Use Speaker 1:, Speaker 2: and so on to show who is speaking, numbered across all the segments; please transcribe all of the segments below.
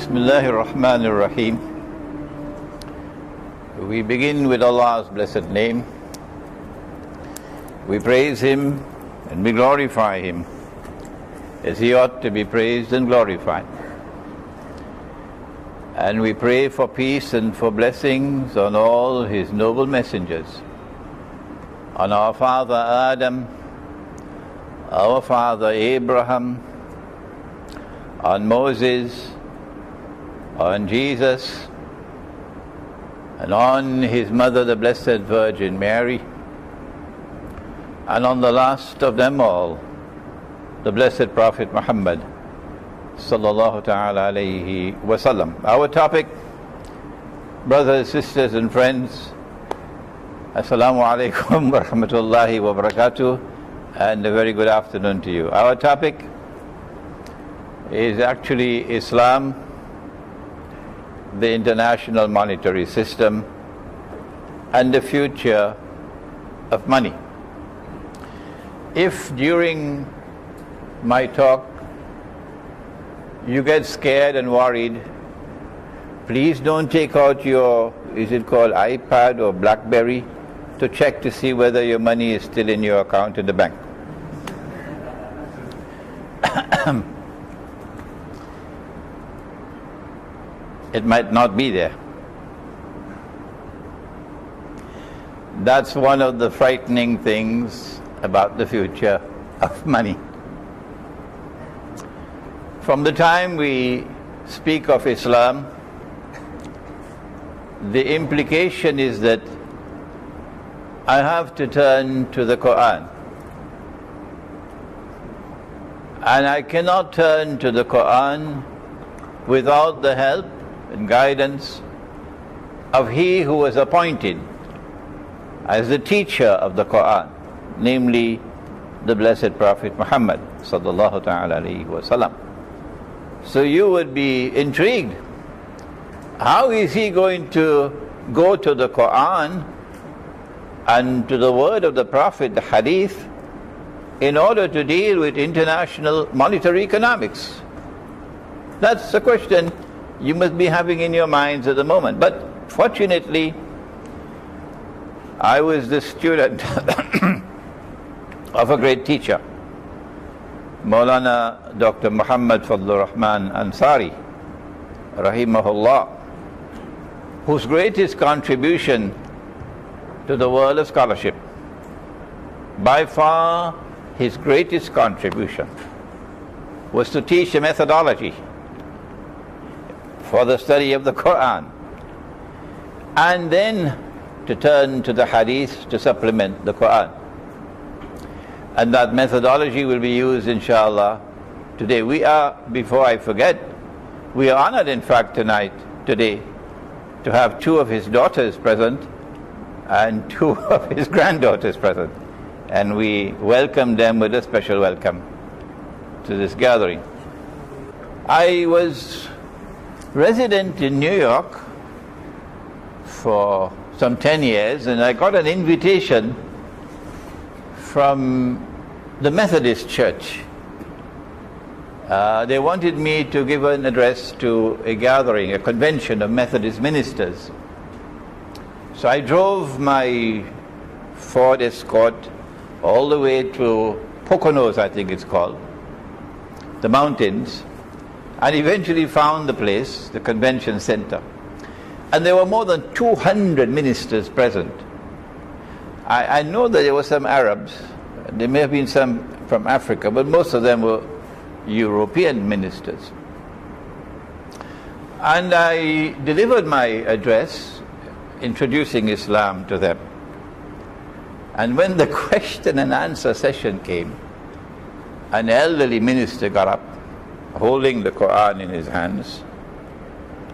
Speaker 1: Bismillahir Rahmanir Rahim. We begin with Allah's blessed name. We praise Him and we glorify Him as He ought to be praised and glorified. And we pray for peace and for blessings on all His noble messengers, on our father Adam, our father Abraham, on Moses, on Jesus, and on His mother, the Blessed Virgin Mary, and on the last of them all, the Blessed Prophet Muhammad sallallahu ta'ala alayhi wasallam. Our topic, brothers, sisters and friends, Assalamu alaikum wa rahmatullahi wa barakatuh, and a very good afternoon to you. Our topic is actually Islam, the international monetary system, and the future of money. If during my talk you get scared and worried, please don't take out your, is it called iPad or BlackBerry, to check to see whether your money is still in your account in the bank. It might not be there. That's one of the frightening things about the future of money. From the time we speak of Islam, the implication is that I have to turn to the Qur'an. And I cannot turn to the Qur'an without the help and guidance of He who was appointed as the teacher of the Qur'an, namely the Blessed Prophet Muhammad sallallahu ta'ala alayhi wa sallam. So you would be intrigued. How is he going to go to the Qur'an and to the word of the Prophet, the Hadith, in order to deal with international monetary economics? That's the question you must be having in your minds at the moment. But fortunately, I was the student of a great teacher, Maulana Dr. Muhammad Fadlur Rahman Ansari, rahimahullah, whose greatest contribution to the world of scholarship, by far his greatest contribution, was to teach a methodology for the study of the Qur'an, and then to turn to the Hadith to supplement the Qur'an. And that methodology will be used, inshallah, today. We are, before I forget, we are honored, in fact, today, to have two of his daughters present and two of his granddaughters present. And we welcome them with a special welcome to this gathering. I was resident in New York for some 10 years, and I got an invitation from the Methodist Church. They wanted me to give an address to a gathering, a convention of Methodist ministers. So I drove my Ford Escort all the way to Poconos, I think it's called, the mountains, and eventually found the place, the convention center. And there were more than 200 ministers present. I know that there were some Arabs, there may have been some from Africa, but most of them were European ministers. And I delivered my address introducing Islam to them. And when the question and answer session came, an elderly minister got up, holding the Qur'an in his hands,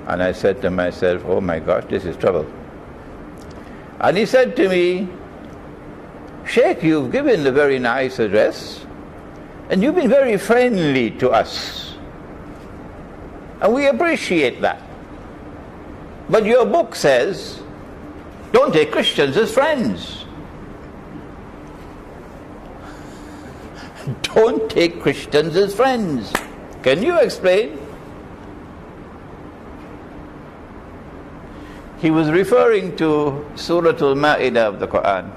Speaker 1: and I said to myself, oh my gosh, this is trouble. And he said to me, Sheikh, you've given a very nice address, and you've been very friendly to us, and we appreciate that. But your book says, don't take Christians as friends. Don't take Christians as friends. Can you explain? He was referring to Surah Al-Ma'idah of the Qur'an.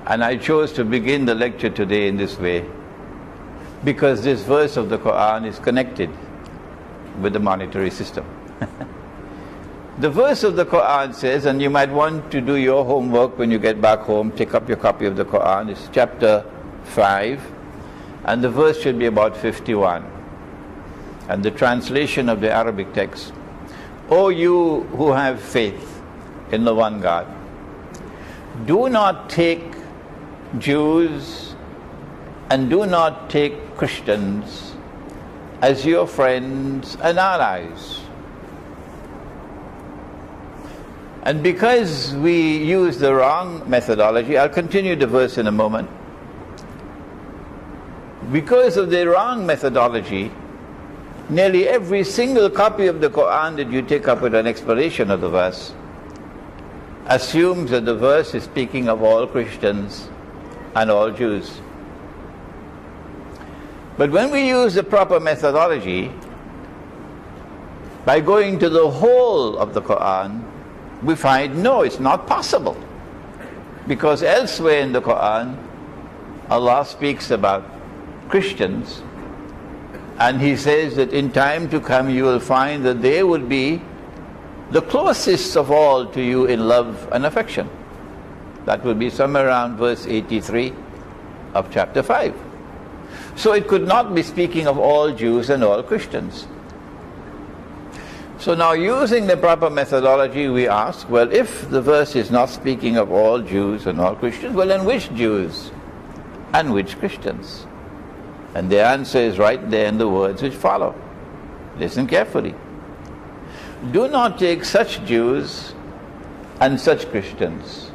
Speaker 1: And I chose to begin the lecture today in this way because this verse of the Qur'an is connected with the monetary system. The verse of the Qur'an says, and you might want to do your homework when you get back home, take up your copy of the Qur'an, it's chapter 5, and the verse should be about 51. And the translation of the Arabic text, O you who have faith in the one God, do not take Jews and do not take Christians as your friends and allies. And because we use the wrong methodology, I'll continue the verse in a moment. Because of the wrong methodology, nearly every single copy of the Qur'an that you take up with an explanation of the verse assumes that the verse is speaking of all Christians and all Jews. But when we use the proper methodology, by going to the whole of the Qur'an, we find, no, it's not possible. Because elsewhere in the Qur'an, Allah speaks about Christians, and He says that in time to come you will find that they would be the closest of all to you in love and affection. That would be somewhere around verse 83 of chapter 5. So it could not be speaking of all Jews and all Christians. So now, using the proper methodology, we ask, well, if the verse is not speaking of all Jews and all Christians, well, then which Jews and which Christians? And the answer is right there in the words which follow. Listen carefully. Do not take such Jews and such Christians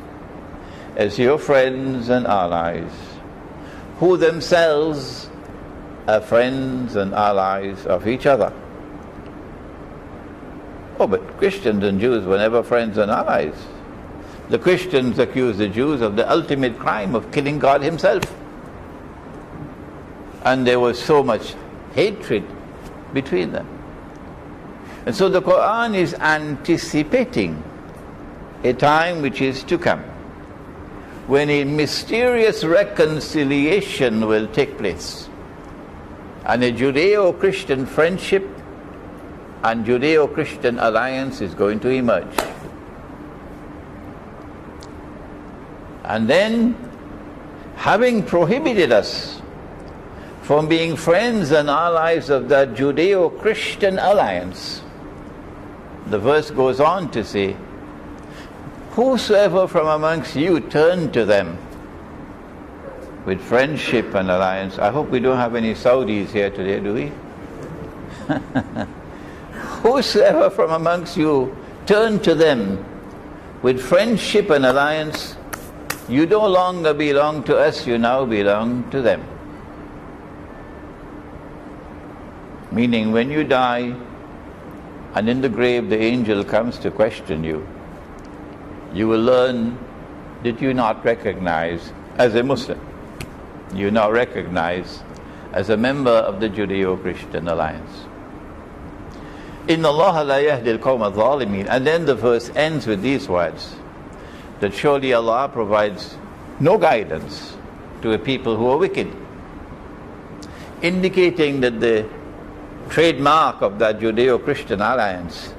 Speaker 1: as your friends and allies, who themselves are friends and allies of each other. Oh, but Christians and Jews were never friends and allies. The Christians accused the Jews of the ultimate crime of killing God Himself. And there was so much hatred between them. And so the Qur'an is anticipating a time which is to come, when a mysterious reconciliation will take place, and a Judeo-Christian friendship and Judeo-Christian alliance is going to emerge. And then, having prohibited us from being friends and allies of that Judeo-Christian alliance, the verse goes on to say, whosoever from amongst you turn to them with friendship and alliance. I hope we don't have any Saudis here today, do we? Whosoever from amongst you turn to them with friendship and alliance, you no longer belong to us, you now belong to them. Meaning, when you die and in the grave the angel comes to question you, you will learn that you not recognize as a Muslim. You now recognize as a member of the Judeo-Christian alliance. Inna Allah la yahdi al-qawm al-zalimin. And then the verse ends with these words, that surely Allah provides no guidance to a people who are wicked, indicating that the trademark of that Judeo-Christian alliance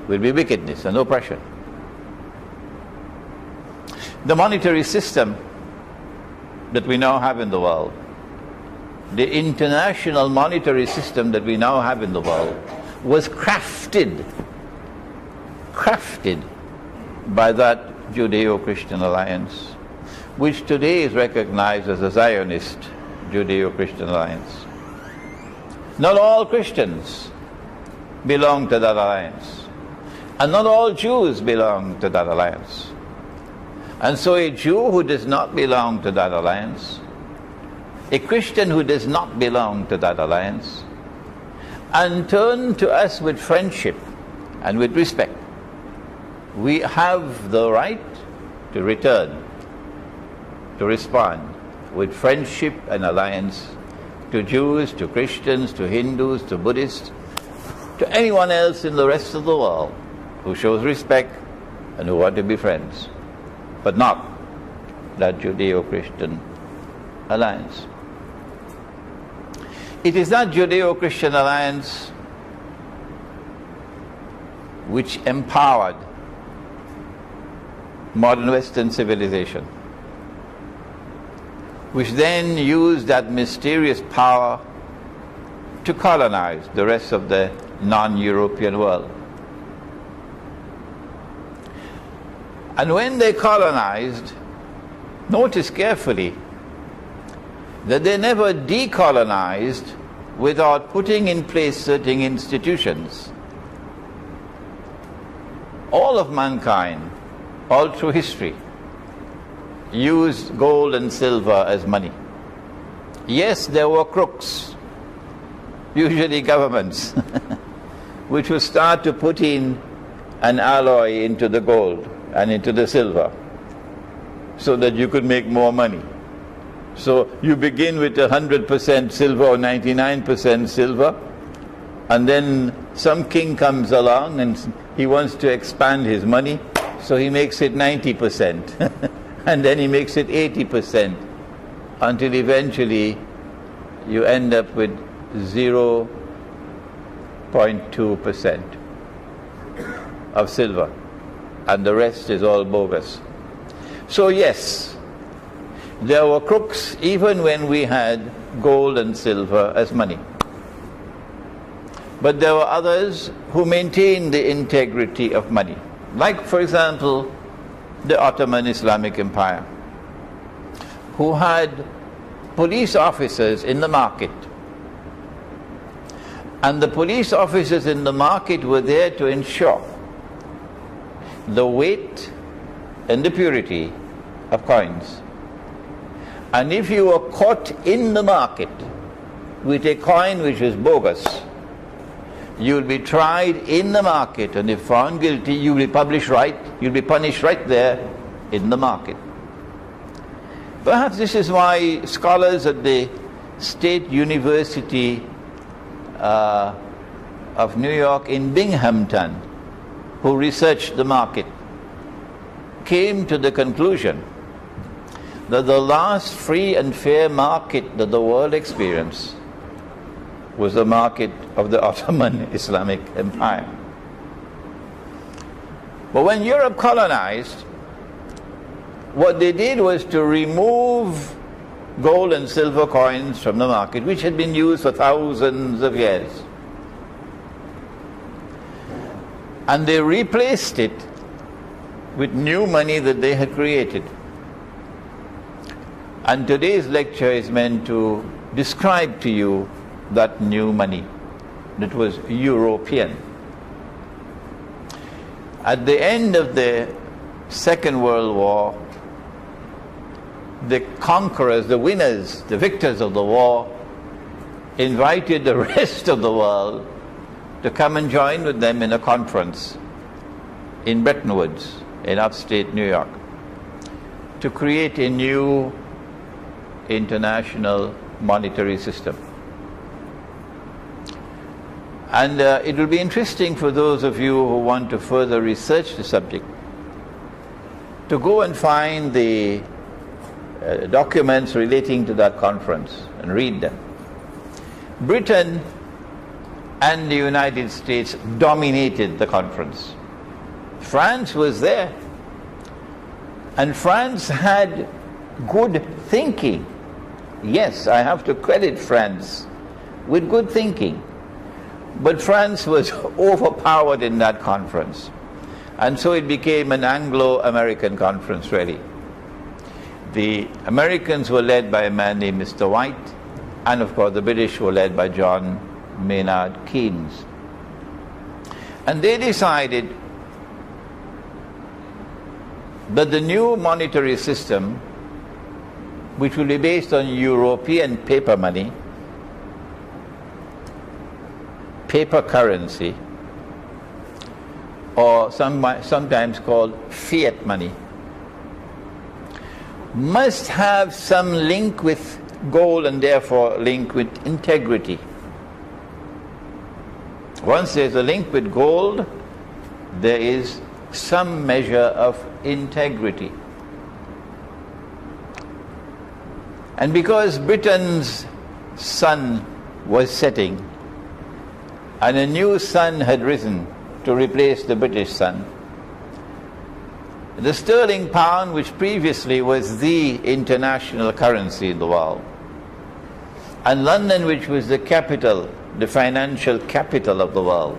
Speaker 1: will be wickedness and oppression. The monetary system that we now have in the world, the international monetary system that we now have in the world, was crafted by that Judeo-Christian alliance, which today is recognized as a Zionist Judeo-Christian alliance. Not all Christians belong to that alliance, and not all Jews belong to that alliance. And so a Jew who does not belong to that alliance, a Christian who does not belong to that alliance, and turn to us with friendship and with respect, we have the right to return, to respond with friendship and alliance to Jews, to Christians, to Hindus, to Buddhists, to anyone else in the rest of the world who shows respect and who want to be friends, but not that Judeo-Christian alliance. It is that Judeo-Christian alliance which empowered modern Western civilization, which then used that mysterious power to colonize the rest of the non-European world. And when they colonized, notice carefully that they never decolonized without putting in place certain institutions. All of mankind, all through history, used gold and silver as money. Yes, there were crooks, usually governments, which would start to put in an alloy into the gold and into the silver so that you could make more money. So you begin with 100% silver or 99% silver, and then some king comes along and he wants to expand his money, so he makes it 90%, and then he makes it 80%, until eventually you end up with 0.2% of silver, and the rest is all bogus. So yes, there were crooks even when we had gold and silver as money. But there were others who maintained the integrity of money. Like, for example, the Ottoman Islamic Empire, who had police officers in the market. And the police officers in the market were there to ensure the weight and the purity of coins. And if you were caught in the market with a coin which was bogus, you will be tried in the market, and if found guilty, you will be punished right there in the market. Perhaps this is why scholars at the State University of New York in Binghamton, who researched the market, came to the conclusion that the last free and fair market that the world experienced was the market of the Ottoman Islamic Empire. But when Europe colonized, what they did was to remove gold and silver coins from the market, which had been used for thousands of years. And they replaced it with new money that they had created. And today's lecture is meant to describe to you that new money that was European. At the end of the Second World War, the conquerors, the winners, the victors of the war invited the rest of the world to come and join with them in a conference in Bretton Woods in upstate New York to create a new international monetary system. And it will be interesting for those of you who want to further research the subject to go and find the documents relating to that conference and read them. Britain and the United States dominated the conference. France was there, and France had good thinking. Yes, I have to credit France with good thinking. But France was overpowered in that conference. And so it became an Anglo-American conference, really. The Americans were led by a man named Mr. White, and of course the British were led by John Maynard Keynes. And they decided that the new monetary system, which will be based on European paper money, paper currency, or sometimes called fiat money, must have some link with gold and therefore link with integrity. Once there's a link with gold, there is some measure of integrity. And because Britain's sun was setting and a new sun had risen to replace the British sun, the sterling pound, which previously was the international currency in the world, and London, which was the capital, the financial capital of the world,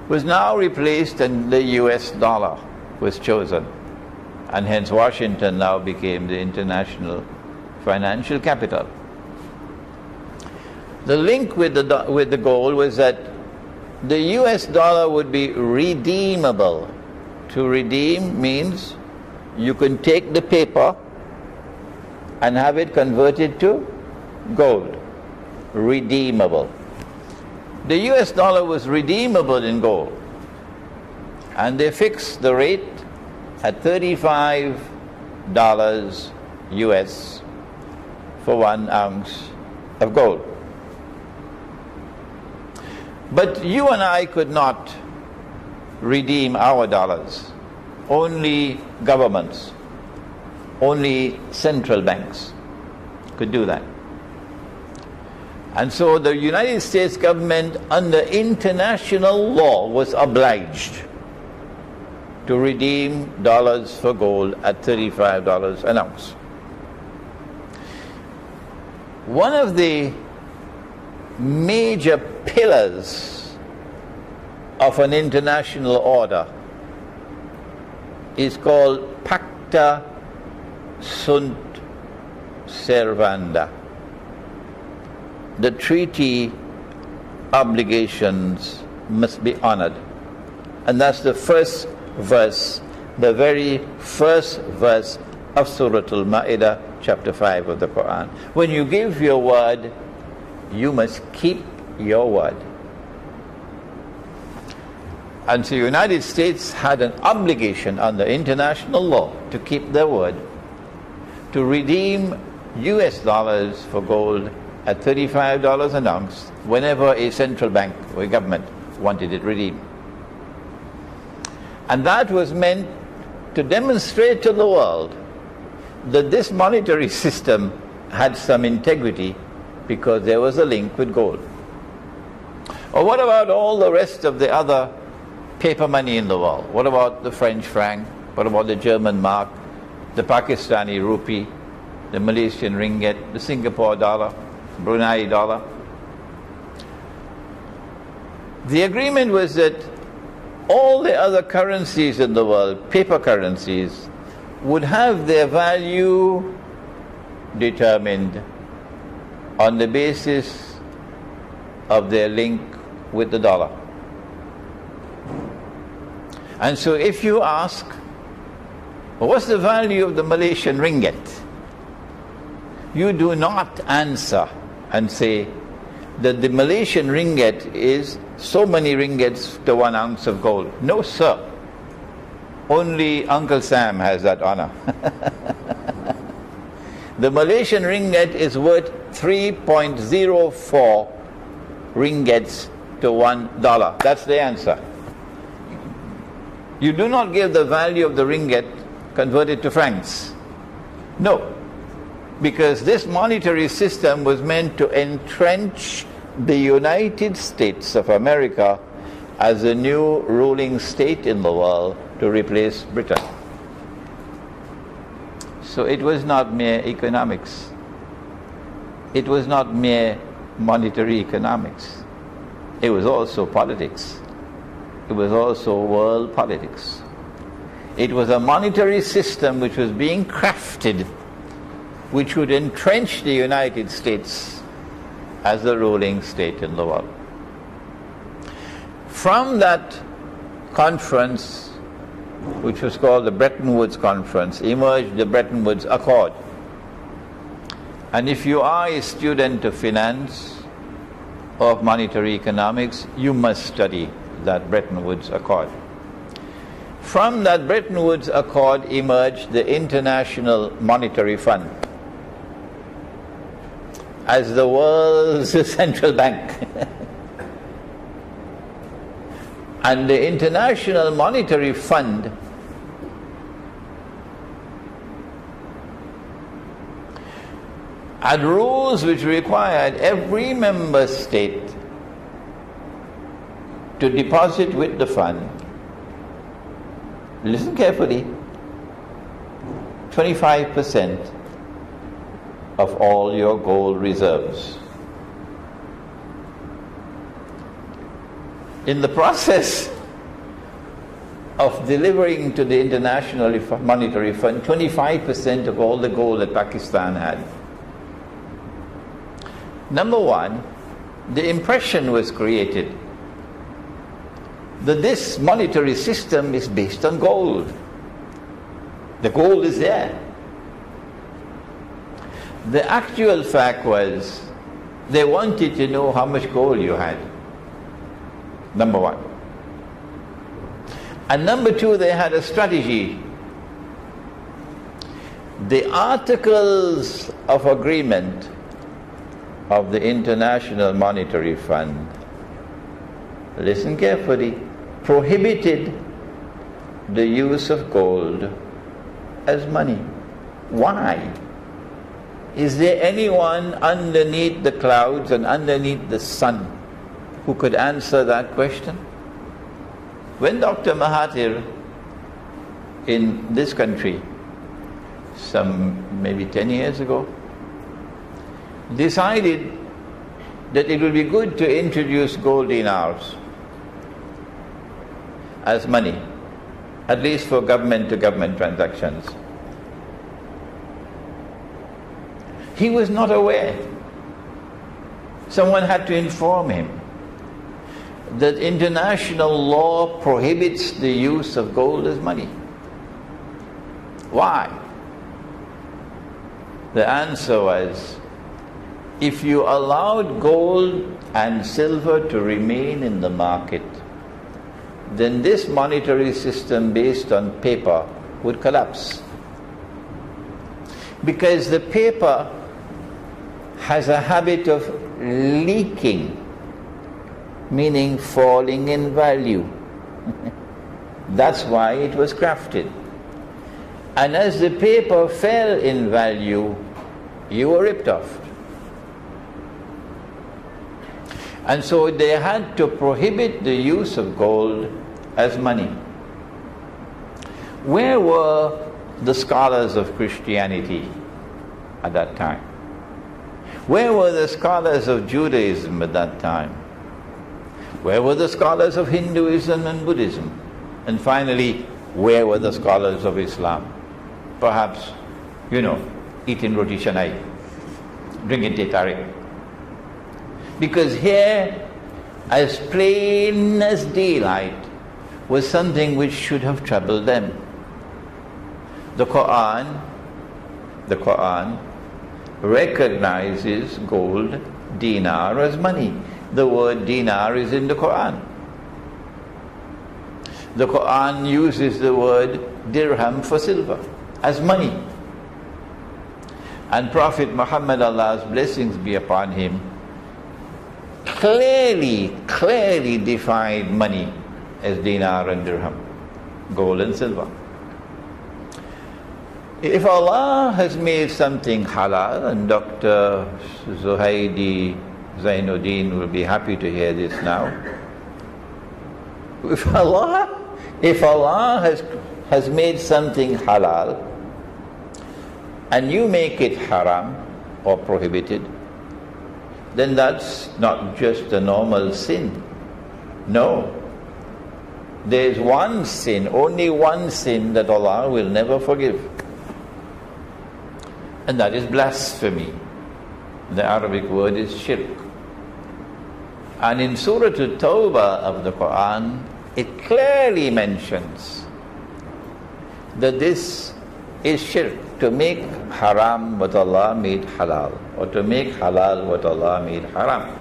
Speaker 1: was now replaced and the US dollar was chosen. And hence Washington now became the international financial capital. The link with the gold was that the US dollar would be redeemable. To redeem means you can take the paper and have it converted to gold. Redeemable. The US dollar was redeemable in gold, and they fixed the rate at $35 US for 1 ounce of gold. But you and I could not redeem our dollars. Only governments, only central banks could do that. And so the United States government, under international law, was obliged to redeem dollars for gold at $35 an ounce. One of the major pillars of an international order is called Pacta Sunt Servanda. The treaty obligations must be honored. And that's the first verse, the very first verse of Surah Al-Ma'idah, chapter 5 of the Qur'an. When you give your word, you must keep your word. And so the United States had an obligation under international law to keep their word, to redeem US dollars for gold at $35 an ounce whenever a central bank or a government wanted it redeemed. And that was meant to demonstrate to the world that this monetary system had some integrity because there was a link with gold. Or what about all the rest of the other paper money in the world? What about the French franc? What about the German mark, the Pakistani rupee, the Malaysian ringgit, the Singapore dollar, Brunei dollar? The agreement was that all the other currencies in the world, paper currencies, would have their value determined on the basis of their link with the dollar. And so if you ask, well, what's the value of the Malaysian ringgit? You do not answer and say that the Malaysian ringgit is so many ringgits to 1 ounce of gold. No, sir. Only Uncle Sam has that honor. The Malaysian ringgit is worth 3.04 ringgits to $1. That's the answer. You do not give the value of the ringgit converted to francs. No. Because this monetary system was meant to entrench the United States of America as a new ruling state in the world to replace Britain. So it was not mere economics. It was not mere monetary economics. It was also politics. It was also world politics. It was a monetary system which was being crafted, which would entrench the United States as the ruling state in the world. From that conference, which was called the Bretton Woods Conference, emerged the Bretton Woods Accord. And if you are a student of finance or of monetary economics, you must study that Bretton Woods Accord. From that Bretton Woods Accord emerged the International Monetary Fund as the world's central bank. And the International Monetary Fund had rules which required every member state to deposit with the fund, listen carefully, 25% of all your gold reserves. In the process of delivering to the International Monetary Fund 25% of all the gold that Pakistan had, number one, the impression was created that this monetary system is based on gold. The gold is there. The actual fact was they wanted to know how much gold you had. Number one. And number two, they had a strategy. The Articles of Agreement of the International Monetary Fund, listen carefully, prohibited the use of gold as money. Why? Is there anyone underneath the clouds and underneath the sun who could answer that question? When Dr. Mahathir in this country, some maybe 10 years ago, decided that it would be good to introduce gold dinars as money, at least for government-to-government transactions. He was not aware. Someone had to inform him that international law prohibits the use of gold as money. Why? The answer was, if you allowed gold and silver to remain in the market, then this monetary system based on paper would collapse. Because the paper has a habit of leaking, meaning falling in value. That's why it was crafted. And as the paper fell in value, you were ripped off. And so they had to prohibit the use of gold as money. Where were the scholars of Christianity at that time? Where were the scholars of Judaism at that time? Where were the scholars of Hinduism and Buddhism? And finally, where were the scholars of Islam? Perhaps, eating roti shanai, drinking teh tarik. Because here, as plain as daylight, was something which should have troubled them. The Qur'an recognizes gold, dinar, as money. The word dinar is in the Qur'an. The Qur'an uses the word dirham for silver, as money. And Prophet Muhammad, Allah's blessings be upon him, clearly defined money as dinar and dirham, gold and silver. If Allah has made something halal, and Dr. Zuhaidi Zainuddin will be happy to hear this now. If Allah has made something halal and you make it haram or prohibited, then that's not just a normal sin. No. There's one sin, only one sin that Allah will never forgive. And that is blasphemy. The Arabic word is shirk. And in Surah At-Tawbah of the Qur'an, it clearly mentions that this is shirk, to make haram what Allah made halal, or to make halal what Allah made haram.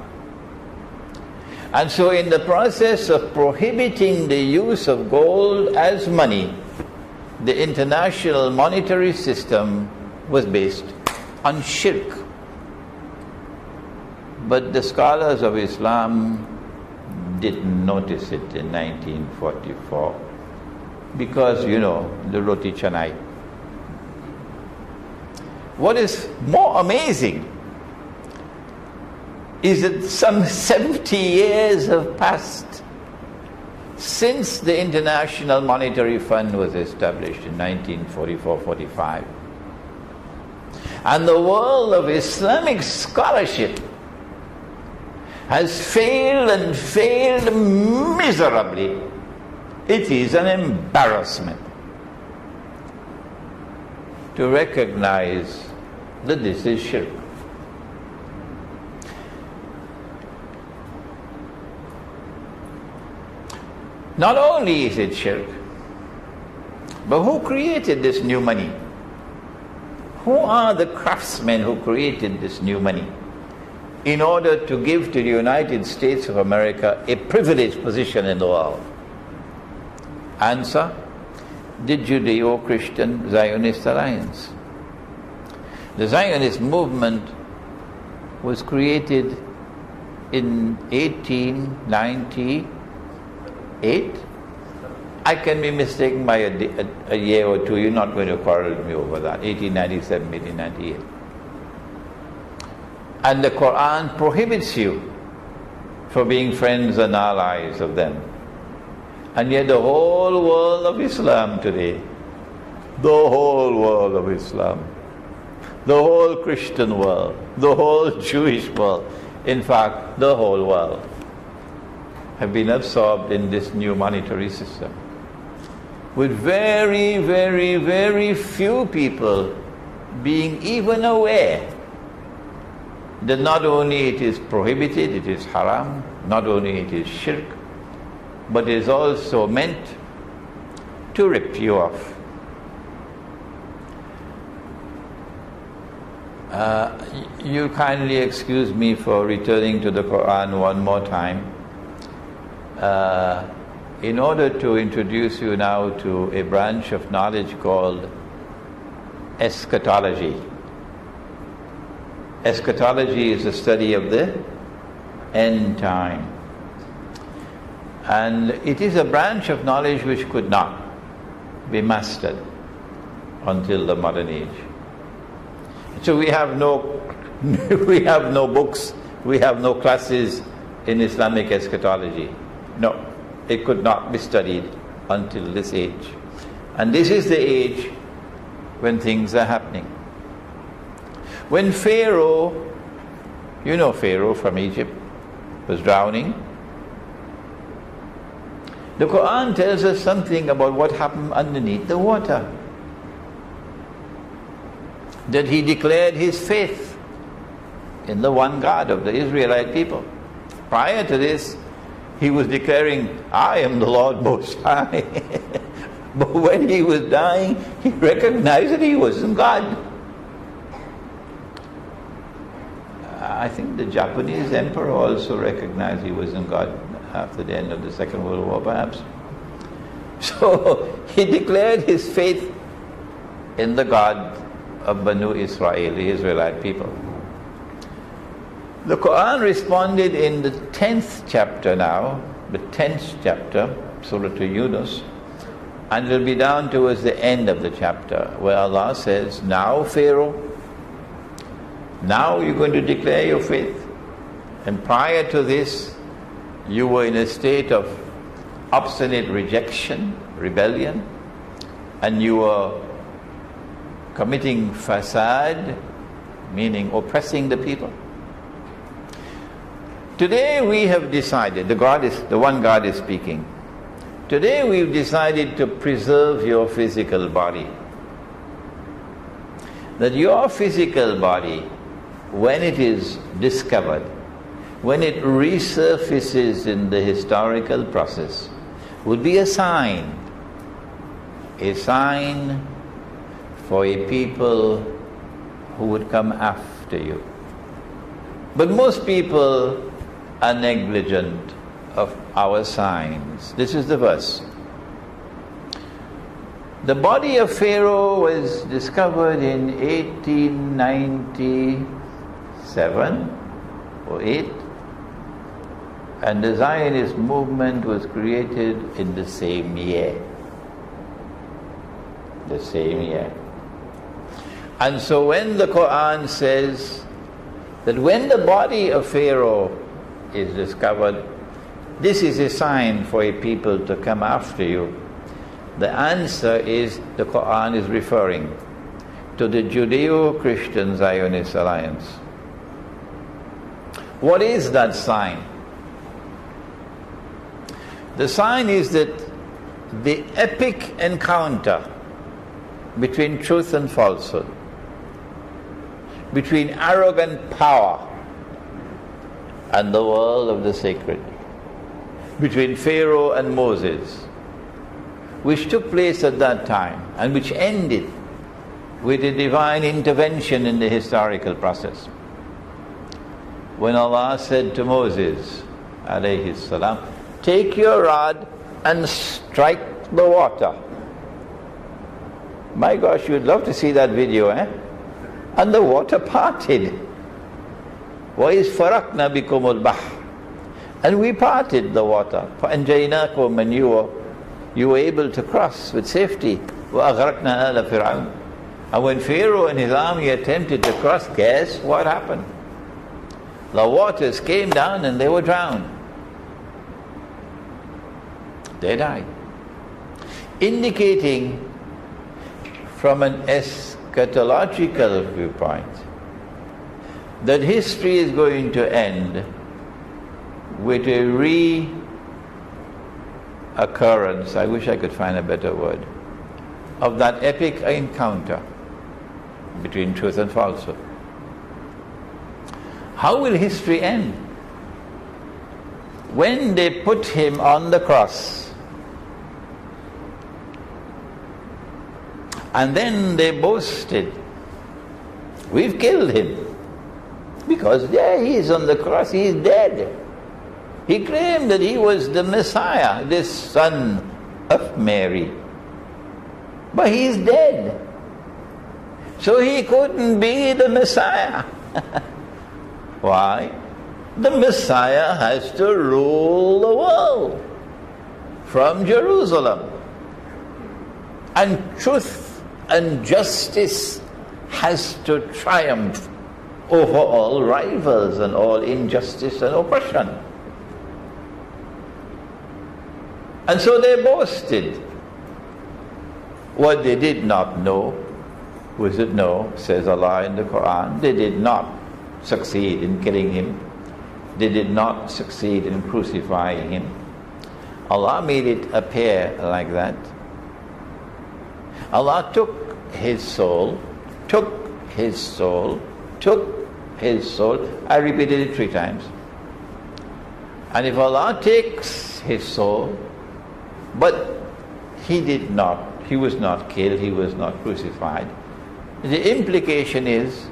Speaker 1: And so in the process of prohibiting the use of gold as money, the international monetary system was based on shirk. But the scholars of Islam didn't notice it in 1944 because, you know, the roti canai. What is more amazing is that some 70 years have passed since the International Monetary Fund was established in 1944-45. And the world of Islamic scholarship has failed and failed miserably. It is an embarrassment to recognize that this is shirk. Not only is it shirk, but who created this new money? Who are the craftsmen who created this new money in order to give to the United States of America a privileged position in the world? Answer: the Judeo-Christian Zionist Alliance. The Zionist movement was created in 1898. I can be mistaken by a year or two. You're not going to quarrel with me over that. 1897, 1898. And the Qur'an prohibits you from being friends and allies of them. And yet the whole world of Islam today, the whole world of Islam, the whole Christian world, the whole Jewish world, in fact, the whole world, have been absorbed in this new monetary system, with very, very, very few people being even aware that not only it is prohibited, it is haram, not only it is shirk, but it is also meant to rip you off. You kindly excuse me for returning to the Qur'an one more time, in order to introduce you now to a branch of knowledge called eschatology. Eschatology is the study of the end time. And it is a branch of knowledge which could not be mastered until the modern age. So we have no books, we have no classes in Islamic eschatology. No, it could not be studied until this age. And this is the age when things are happening. When Pharaoh, you know Pharaoh from Egypt, was drowning, the Qur'an tells us something about what happened underneath the water. That he declared his faith in the one God of the Israelite people. Prior to this, he was declaring, I am the Lord Most High. But when he was dying, he recognized that he wasn't God. I think the Japanese emperor also recognized he wasn't God after the end of the Second World War, perhaps. So he declared his faith in the God of Banu Israel, the Israelite people. The Qur'an responded in the 10th chapter now, the 10th chapter, Surah Yunus, and it will be down towards the end of the chapter, where Allah says, now Pharaoh, now you're going to declare your faith. And prior to this, you were in a state of obstinate rejection, rebellion, and you were committing fasad, meaning oppressing the people. Today we have decided, the one God is speaking. Today we've decided to preserve your physical body. That your physical body, when it is discovered, when it resurfaces in the historical process, would be a sign for a people who would come after you. But most people are negligent of our signs. This is the verse. The body of Pharaoh was discovered in 1897 or 8, And the Zionist movement was created in the same year. The same year. And so when the Qur'an says that when the body of Pharaoh is discovered, this is a sign for a people to come after you, the answer is the Qur'an is referring to the Judeo-Christian Zionist alliance. What is that sign? The sign is that the epic encounter between truth and falsehood, between arrogant power and the world of the sacred, between Pharaoh and Moses, which took place at that time and which ended with a divine intervention in the historical process. When Allah said to Moses, alayhi salam, take your rod and strike the water. My gosh, you'd love to see that video, eh? And the water parted. وَإِذْ فَرَقْنَا بِكُمُ الْبَحْرَ. And we parted the water. فَأَنْجَيْنَاكُمْ, and you were able to cross with safety. وَأَغْرَقْنَا آلَ فِرْعَوْنَ. And when Pharaoh and his army attempted to cross, guess what happened? The waters came down and they were drowned. They died. Indicating from an eschatological viewpoint that history is going to end with a reoccurrence, I wish I could find a better word, of that epic encounter between truth and falsehood. How will history end? When they put him on the cross, and then they boasted, we've killed him. Because there he is on the cross, he is dead. He claimed that he was the Messiah, this son of Mary. But he is dead. So he couldn't be the Messiah. Why? The Messiah has to rule the world from Jerusalem. And truth and justice has to triumph over all rivals and all injustice and oppression. And so they boasted. What they did not know was that no, says Allah in the Qur'an, they did not succeed in killing him. They did not succeed in crucifying him. Allah made it appear like that. Allah took his soul, took his soul, took his soul. I repeated it 3 times. And if Allah takes his soul, but he was not killed, he was not crucified, the implication is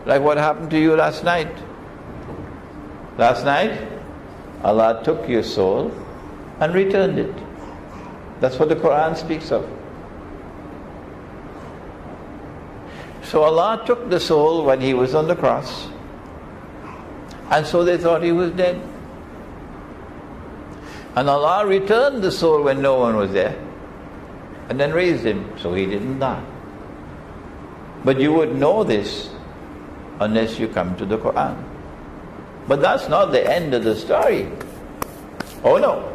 Speaker 1: like what happened to you last night. Last night, Allah took your soul and returned it. That's what the Qur'an speaks of. So Allah took the soul when he was on the cross, and so they thought he was dead. And Allah returned the soul when no one was there, and then raised him, so he didn't die. But you would know this unless you come to the Qur'an. But that's not the end of the story. Oh no.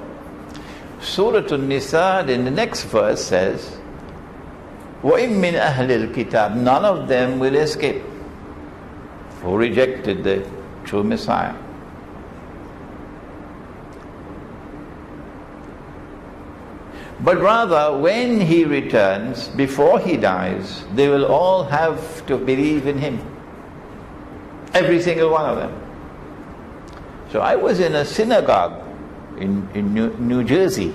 Speaker 1: Surah An-Nisa in the next verse says, وَإِن مِّنْ أَهْلِ الْكِتَابِ, none of them will escape who rejected the true Messiah. But rather, when he returns, before he dies, they will all have to believe in him. Every single one of them. So I was in a synagogue in New Jersey,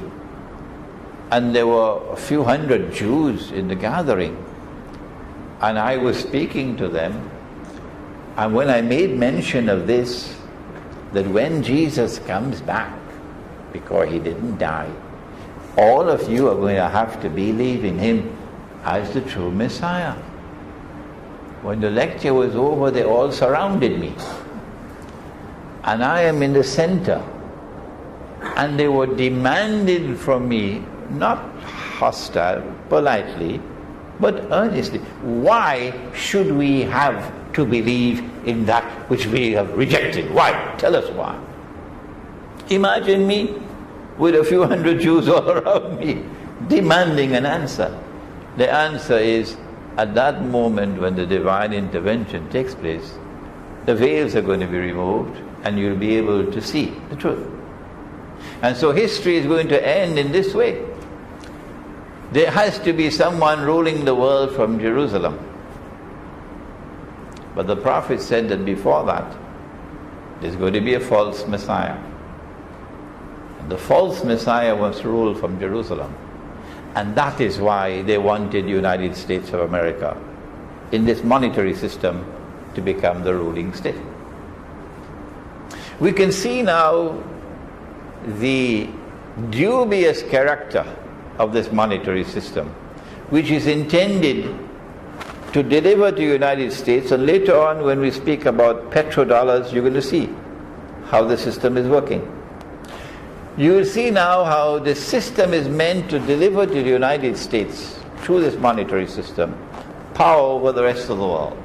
Speaker 1: and there were a few hundred Jews in the gathering, and I was speaking to them, and when I made mention of this, that when Jesus comes back, because he didn't die, all of you are going to have to believe in him as the true Messiah. When the lecture was over, they all surrounded me. And I am in the center. And they were demanding from me, not hostile, politely, but earnestly, why should we have to believe in that which we have rejected? Why? Tell us why. Imagine me with a few hundred Jews all around me demanding an answer. The answer is, at that moment when the divine intervention takes place, the veils are going to be removed and you'll be able to see the truth. And so history is going to end in this way. There has to be someone ruling the world from Jerusalem. But the Prophet said that before that, there's going to be a false Messiah. And the false Messiah must rule from Jerusalem. And that is why they wanted the United States of America in this monetary system to become the ruling state. We can see now the dubious character of this monetary system, which is intended to deliver to the United States, and later on when we speak about petrodollars, you're going to see how the system is working. You will see now how the system is meant to deliver to the United States, through this monetary system, power over the rest of the world.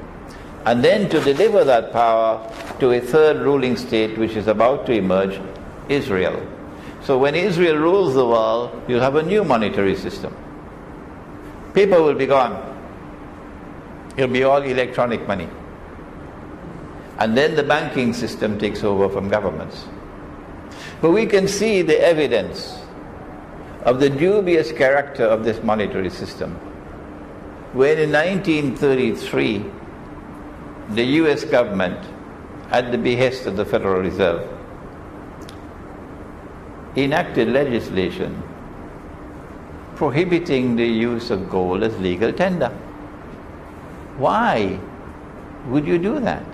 Speaker 1: And then to deliver that power to a third ruling state which is about to emerge, Israel. So when Israel rules the world, you'll have a new monetary system. Paper will be gone. It'll be all electronic money. And then the banking system takes over from governments. But we can see the evidence of the dubious character of this monetary system when in 1933 the US government, at the behest of the Federal Reserve, enacted legislation prohibiting the use of gold as legal tender. Why would you do that?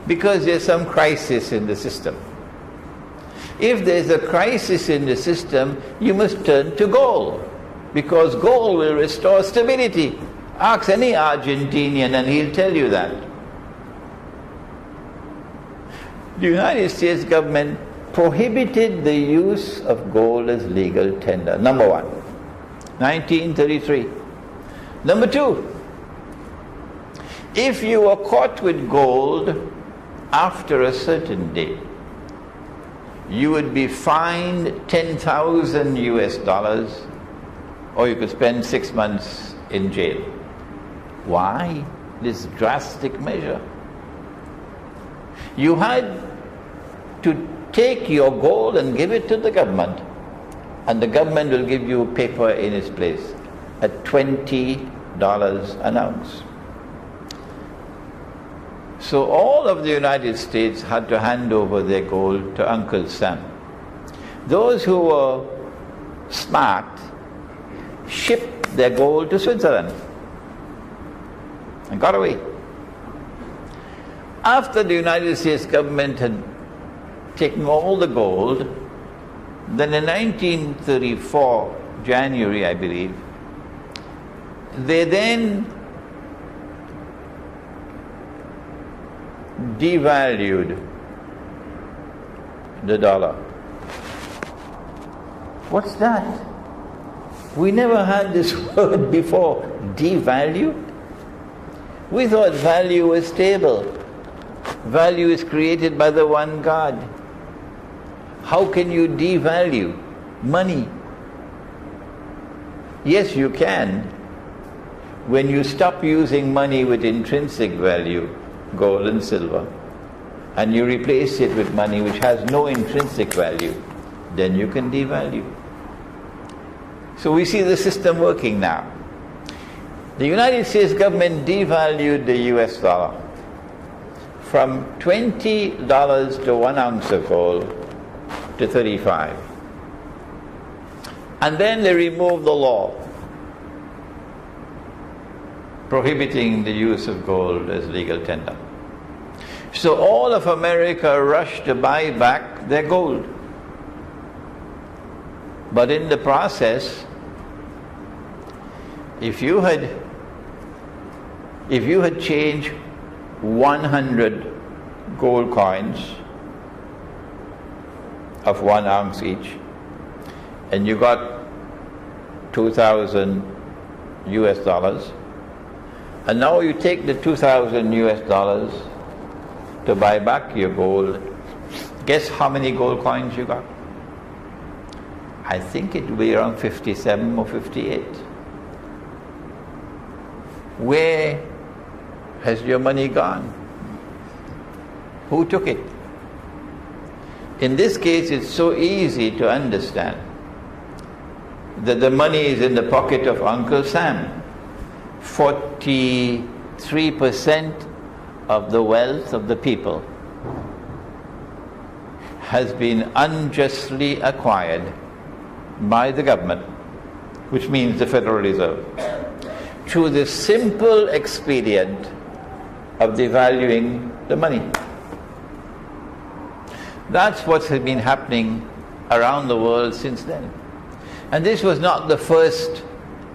Speaker 1: Because there's some crisis in the system. If there's a crisis in the system, you must turn to gold, because gold will restore stability. Ask any Argentinian and he'll tell you that. The United States government prohibited the use of gold as legal tender. Number one, 1933. Number two, if you were caught with gold after a certain date, you would be fined 10,000 US dollars, or you could spend 6 months in jail. Why this drastic measure? You had to take your gold and give it to the government, and the government will give you paper in its place at $20 an ounce. So all of the United States had to hand over their gold to Uncle Sam. Those who were smart shipped their gold to Switzerland and got away. After the United States government had taken all the gold, then in 1934, January I believe, they then devalued the dollar. What's that? We never had this word before, devalue. We thought value was stable. Value is created by the one God. How can you devalue money? Yes, you can. When you stop using money with intrinsic value, gold and silver, and you replace it with money which has no intrinsic value, then you can devalue. So we see the system working now. The United States government devalued the US dollar from $20 to 1 ounce of gold to 35. And then they removed the law prohibiting the use of gold as legal tender. So all of America rushed to buy back their gold. But in the process, if you had changed 100 gold coins of 1 ounce each, and you got 2,000 US dollars, and now you take the 2,000 US dollars to buy back your gold. Guess how many gold coins you got? I think it will be around 57 or 58. Where has your money gone? Who took it? In this case, it's so easy to understand that the money is in the pocket of Uncle Sam. 43% of the wealth of the people has been unjustly acquired by the government, which means the Federal Reserve, through the simple expedient of devaluing the money. That's what's been happening around the world since then. And this was not the first,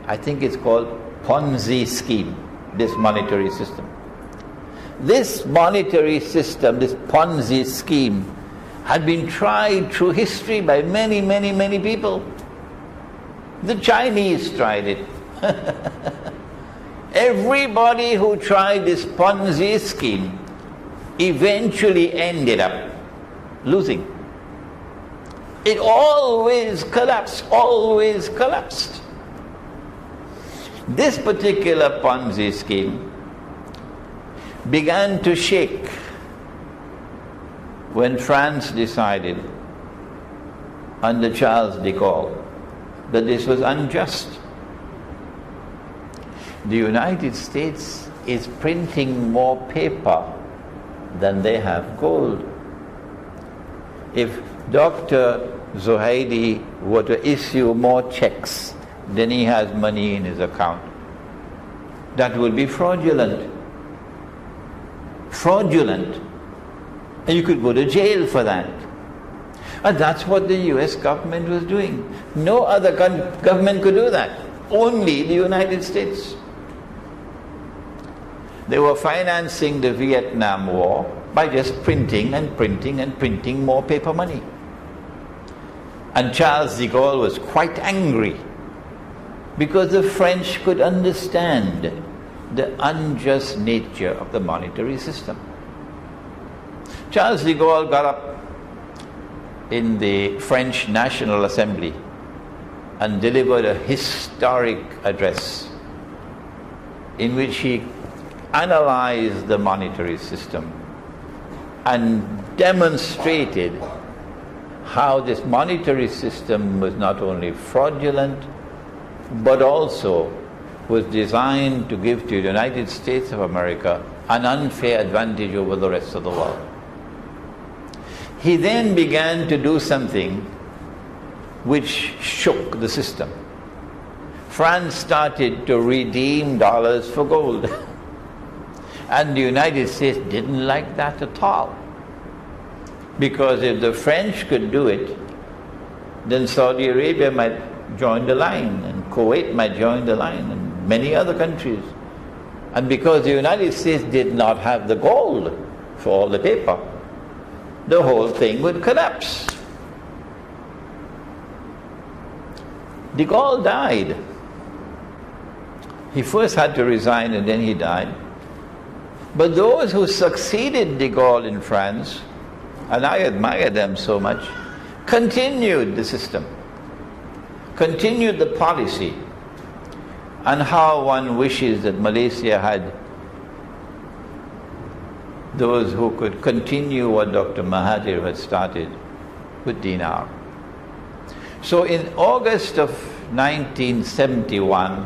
Speaker 1: I think it's called Ponzi scheme, this monetary system. This monetary system, this Ponzi scheme, had been tried through history by many, many, many people. The Chinese tried it. Everybody who tried this Ponzi scheme eventually ended up losing. It always collapsed, always collapsed. This particular Ponzi scheme began to shake when France decided under Charles de Gaulle that this was unjust. The United States is printing more paper than they have gold. If Dr. Zuhaidi were to issue more checks than he has money in his account, that would be fraudulent. Fraudulent. And you could go to jail for that. And that's what the US government was doing. No other government could do that. Only the United States. They were financing the Vietnam War by just printing and printing and printing more paper money. And Charles de Gaulle was quite angry because the French could understand the unjust nature of the monetary system. Charles de Gaulle got up in the French National Assembly and delivered a historic address in which he analyzed the monetary system and demonstrated how this monetary system was not only fraudulent but also was designed to give to the United States of America an unfair advantage over the rest of the world. He then began to do something which shook the system. France started to redeem dollars for gold. And the United States didn't like that at all. Because if the French could do it, then Saudi Arabia might join the line, and Kuwait might join the line, and many other countries. And because the United States did not have the gold for all the paper, the whole thing would collapse. De Gaulle died. He first had to resign and then he died. But those who succeeded de Gaulle in France, and I admire them so much, continued the system, continued the policy. And how one wishes that Malaysia had those who could continue what Dr. Mahathir had started with dinar. So in August of 1971,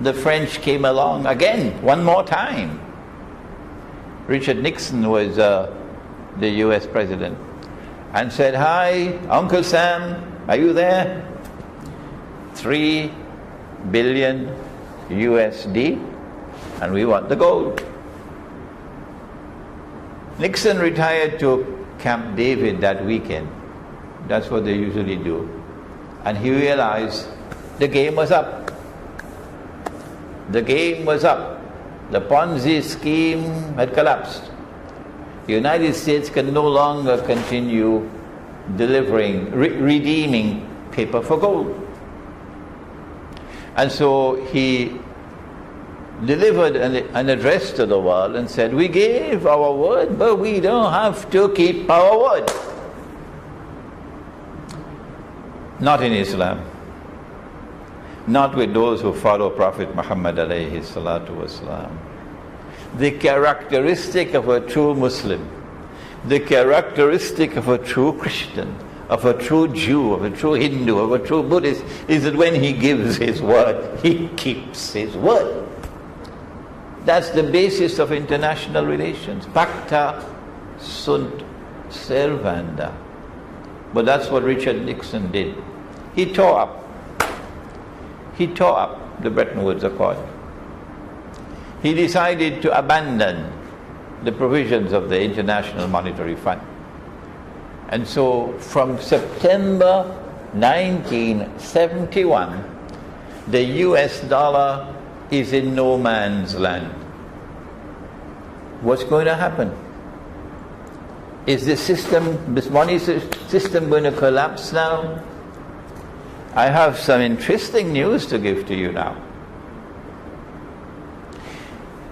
Speaker 1: the French came along again, one more time. Richard Nixon was the US president and said, "Hi, Uncle Sam, are you there? 3 billion USD, and we want the gold." Nixon retired to Camp David that weekend. That's what they usually do. And he realized the game was up. The game was up. The Ponzi scheme had collapsed. The United States can no longer continue redeeming paper for gold. And so he delivered an address to the world and said, we gave our word, but we don't have to keep our word. Not in Islam. Not with those who follow Prophet Muhammad alayhi salatu wasalam. The characteristic of a true Muslim, the characteristic of a true Christian, of a true Jew, of a true Hindu, of a true Buddhist, is that when he gives his word, he keeps his word. That's the basis of international relations. Pacta sunt servanda. But that's what Richard Nixon did. He tore up the Bretton Woods Accord. He decided to abandon the provisions of the International Monetary Fund. And so from September 1971, the US dollar is in no man's land. What's going to happen? Is this money system going to collapse now? I have some interesting news to give to you now.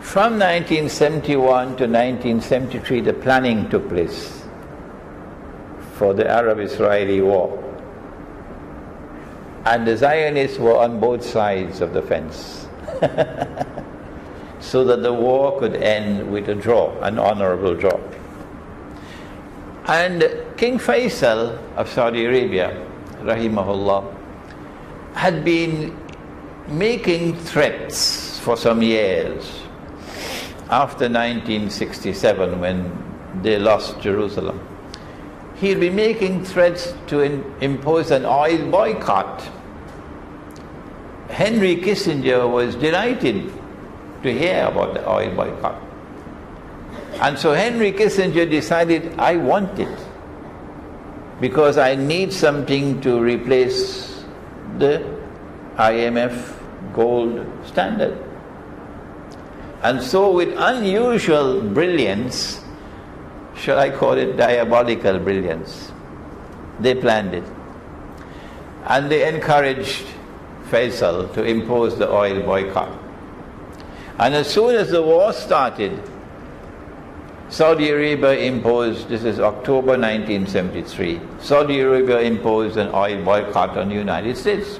Speaker 1: From 1971 to 1973, the planning took place for the Arab-Israeli war. And the Zionists were on both sides of the fence. So that the war could end with a draw, an honorable draw. And King Faisal of Saudi Arabia, rahimahullah, had been making threats for some years after 1967 when they lost Jerusalem. He'd been making threats to impose an oil boycott. Henry Kissinger was delighted to hear about the oil boycott. And so Henry Kissinger decided, I want it because I need something to replace the IMF gold standard. And so with unusual brilliance, shall I call it diabolical brilliance, they planned it. And they encouraged Faisal to impose the oil boycott. And as soon as the war started, Saudi Arabia imposed, this is October 1973, Saudi Arabia imposed an oil boycott on the United States.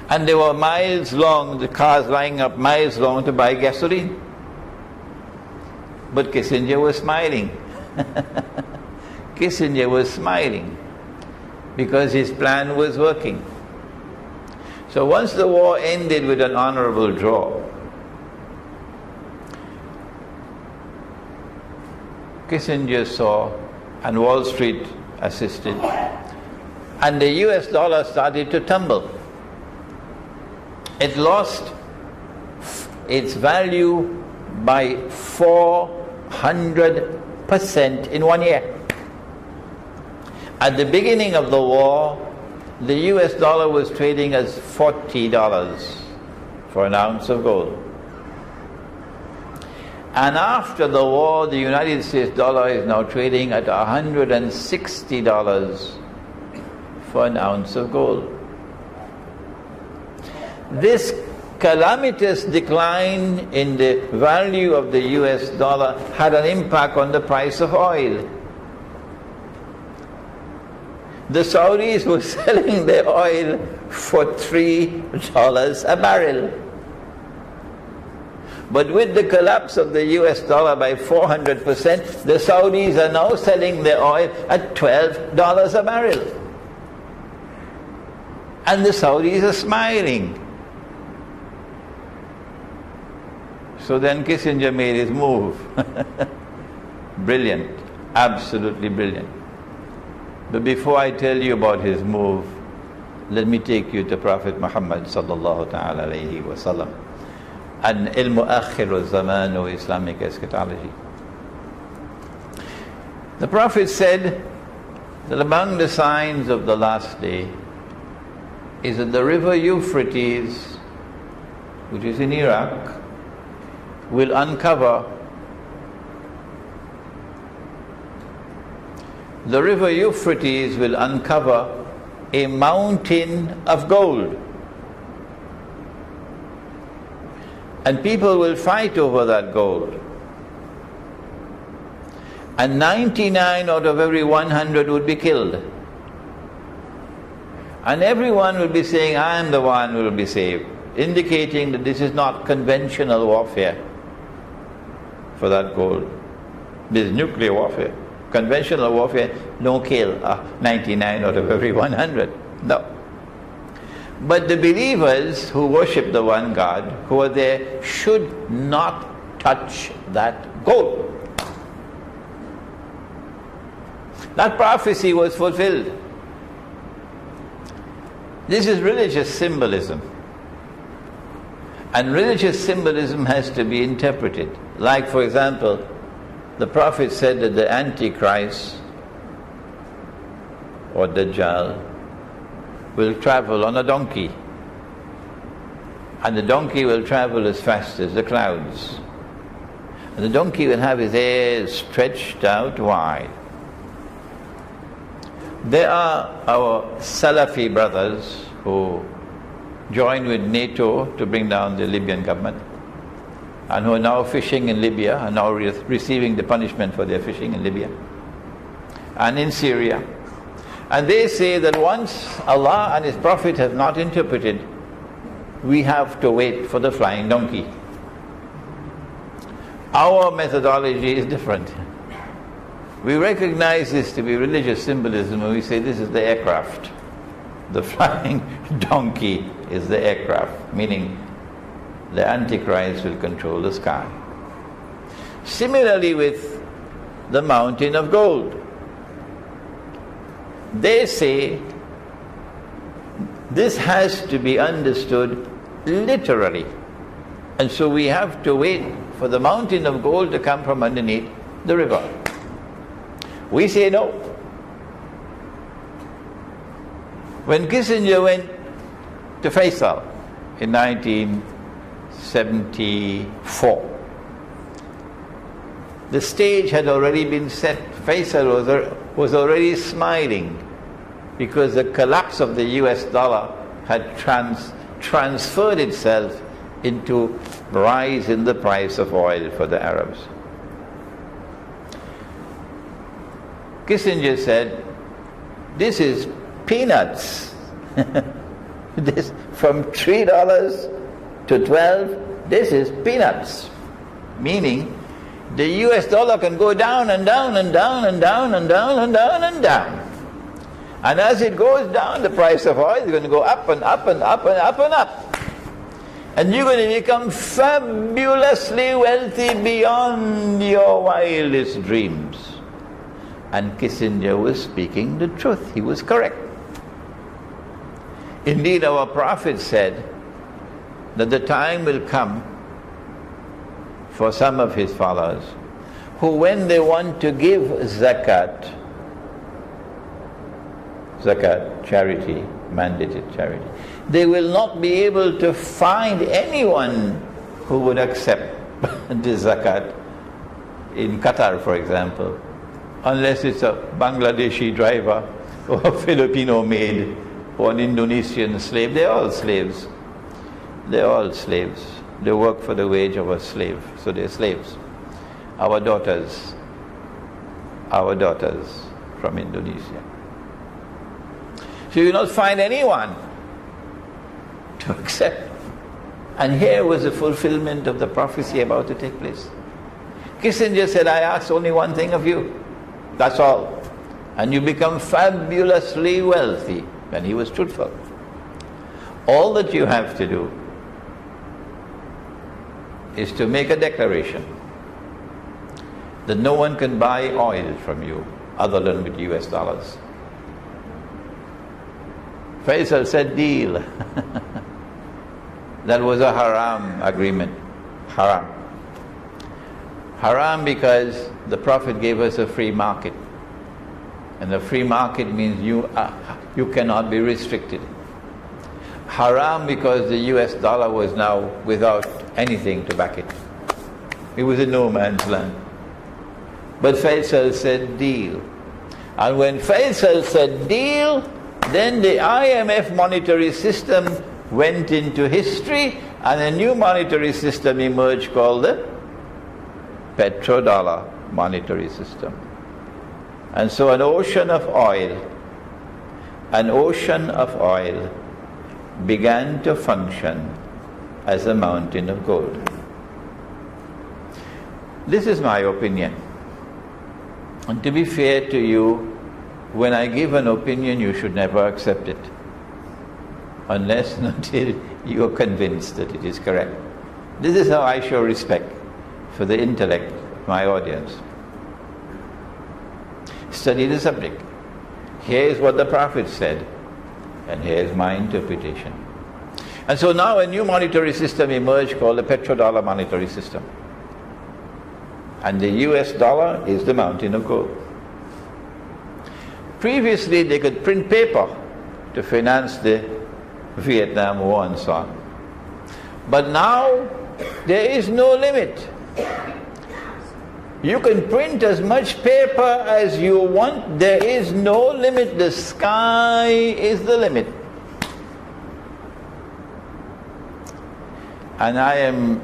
Speaker 1: And they were miles long, the cars lining up miles long to buy gasoline. But Kissinger was smiling. Kissinger was smiling because his plan was working. So once the war ended with an honorable draw, Kissinger saw, and Wall Street assisted, and the US dollar started to tumble. It lost its value by 400% in 1 year. At the beginning of the war, the US dollar was trading as $40 for an ounce of gold. And after the war, the United States dollar is now trading at $160 for an ounce of gold. This calamitous decline in the value of the US dollar had an impact on the price of oil. The Saudis were selling their oil for $3 a barrel. But with the collapse of the US dollar by 400%, the Saudis are now selling their oil at $12 a barrel. And the Saudis are smiling. So then Kissinger made his move. Brilliant, absolutely brilliant. But before I tell you about his move, let me take you to Prophet Muhammad sallallahu ta'ala alayhi wa sallam. Al-ilmu akhiru zamanu Islamic eschatology. The Prophet said that among the signs of the last day is that the river Euphrates, which is in Iraq, will uncover the river Euphrates will uncover a mountain of gold. And people will fight over that gold. And 99 out of every 100 would be killed. And everyone will be saying, I am the one who will be saved, indicating that this is not conventional warfare for that gold. This is nuclear warfare. Conventional warfare, no kill 99 out of every 100. No. But the believers who worship the one God, who are there, should not touch that gold. That prophecy was fulfilled. This is religious symbolism. And religious symbolism has to be interpreted. Like, for example, the Prophet said that the Antichrist or Dajjal will travel on a donkey. And the donkey will travel as fast as the clouds. And the donkey will have his ears stretched out wide. There are our Salafi brothers who joined with NATO to bring down the Libyan government, and who are now fishing in Libya, and now receiving the punishment for their fishing in Libya and in Syria. And they say that once Allah and His Prophet have not interpreted, we have to wait for the flying donkey. Our methodology is different. We recognize this to be religious symbolism, and we say this is the aircraft. The flying donkey is the aircraft, meaning the Antichrist will control the sky. Similarly with the mountain of gold. They say this has to be understood literally. And so we have to wait for the mountain of gold to come from underneath the river. We say no. When Kissinger went to Faisal in 1974, the stage had already been set. Faisal was already smiling because the collapse of the US dollar had transferred itself into rise in the price of oil for the Arabs. Kissinger said, this is peanuts. This from $3 to $12, this is peanuts. Meaning, the US dollar can go down and down and down and down and down and down and down. And as it goes down, the price of oil is going to go up and up and up and up and up. And you're going to become fabulously wealthy beyond your wildest dreams. And Kissinger was speaking the truth. He was correct. Indeed, our Prophet said that the time will come for some of his followers who, when they want to give zakat, charity, mandated charity, they will not be able to find anyone who would accept the zakat in Qatar, for example, unless it's a Bangladeshi driver or a Filipino maid or an Indonesian slave. They're all slaves. They're all slaves. They work for the wage of a slave, so they're slaves. Our daughters from Indonesia. So you will not find anyone to accept. And here was the fulfillment of the prophecy about to take place. Kissinger said, I ask only one thing of you. That's all. And you become fabulously wealthy. And he was truthful. All that you have to do is to make a declaration that no one can buy oil from you other than with US dollars. Faisal said, deal. That was a haram agreement. Haram. Haram because the Prophet gave us a free market. And the free market means you cannot be restricted. Haram because the US dollar was now without anything to back it. It was a no man's land. But Faisal said, deal. And when Faisal said deal, then the IMF monetary system went into history, and a new monetary system emerged called the petrodollar monetary system. And so an ocean of oil began to function as a mountain of gold. This is my opinion. And to be fair to you, when I give an opinion, you should never accept it, unless and until you are convinced that it is correct. This is how I show respect for the intellect of my audience. Study the subject. Here is what the Prophet said, and here is my interpretation. And so now a new monetary system emerged called the petrodollar monetary system. And the US dollar is the mountain of gold. Previously they could print paper to finance the Vietnam War and so on. But now there is no limit. You can print as much paper as you want. There is no limit. The sky is the limit. And I am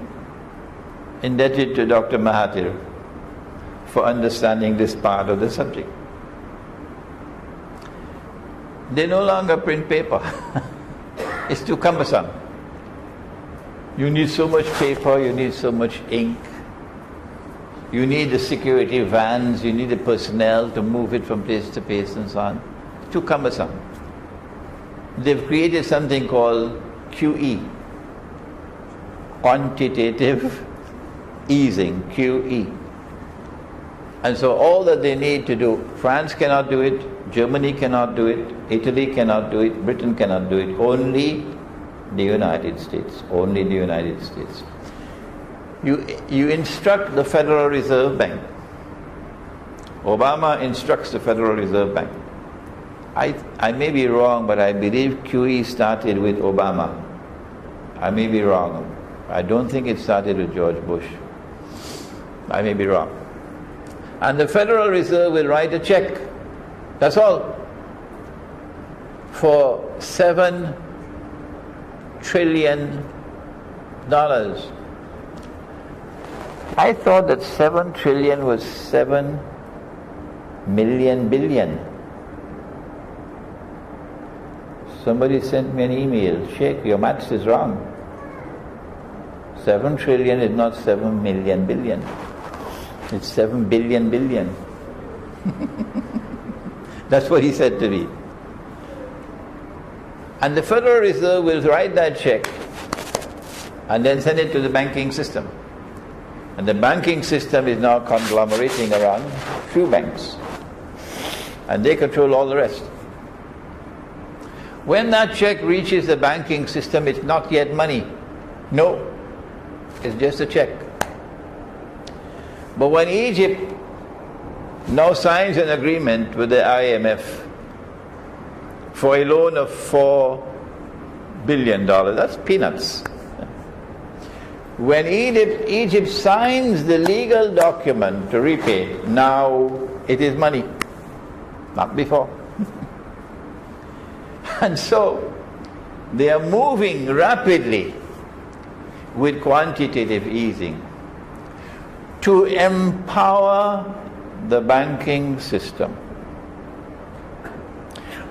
Speaker 1: indebted to Dr. Mahathir for understanding this part of the subject. They no longer print paper. It's too cumbersome. You need so much paper, you need so much ink. You need the security vans, you need the personnel to move it from place to place and so on. It's too cumbersome. They've created something called QE, quantitative easing, QE. And so all that they need to do, France cannot do it, Germany cannot do it, Italy cannot do it, Britain cannot do it, only the United States, only the United States. You instruct the Federal Reserve Bank. Obama instructs the Federal Reserve Bank. I may be wrong, but I believe QE started with Obama. I may be wrong. I don't think it started with George Bush. I may be wrong. And the Federal Reserve will write a check, that's all, for $7 trillion. I thought that 7 trillion was 7 million billion. Somebody sent me an email, Sheikh, your maths is wrong. 7 trillion is not 7 million billion. It's 7 billion billion. That's what he said to me. And the Federal Reserve will write that check and then send it to the banking system. And the banking system is now conglomerating around few banks. And they control all the rest. When that check reaches the banking system, it's not yet money. No, it's just a check. But when Egypt now signs an agreement with the IMF for a loan of $4 billion, that's peanuts. When Egypt signs the legal document to repay, now it is money, not before. And so they are moving rapidly with quantitative easing to empower the banking system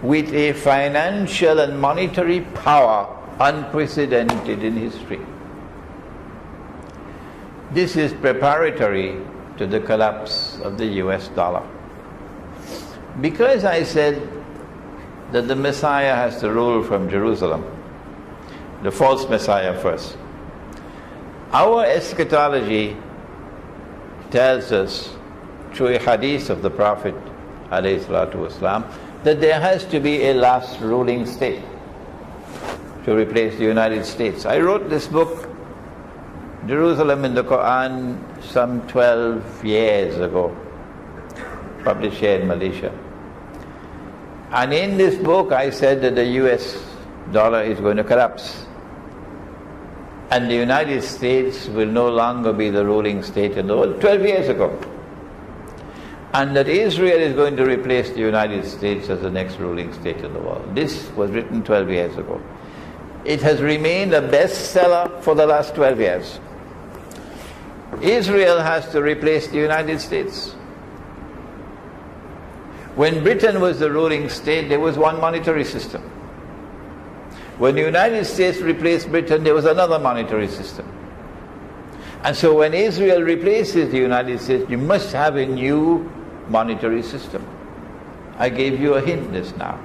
Speaker 1: with a financial and monetary power unprecedented in history. This is preparatory to the collapse of the US dollar. Because I said that the Messiah has to rule from Jerusalem, the false Messiah first, our eschatology tells us through a hadith of the Prophet ﷺ that there has to be a last ruling state to replace the United States. I wrote this book, Jerusalem in the Qur'an, some 12 years ago, published here in Malaysia. And in this book I said that the US dollar is going to collapse and the United States will no longer be the ruling state in the world, 12 years ago. and that Israel is going to replace the United States as the next ruling state in the world. This was written 12 years ago. It has remained a bestseller for the last 12 years. Israel has to replace the United States. When Britain was the ruling state, there was one monetary system. When the United States replaced Britain, there was another monetary system. And so when Israel replaces the United States, you must have a new monetary system. I gave you a hint just now.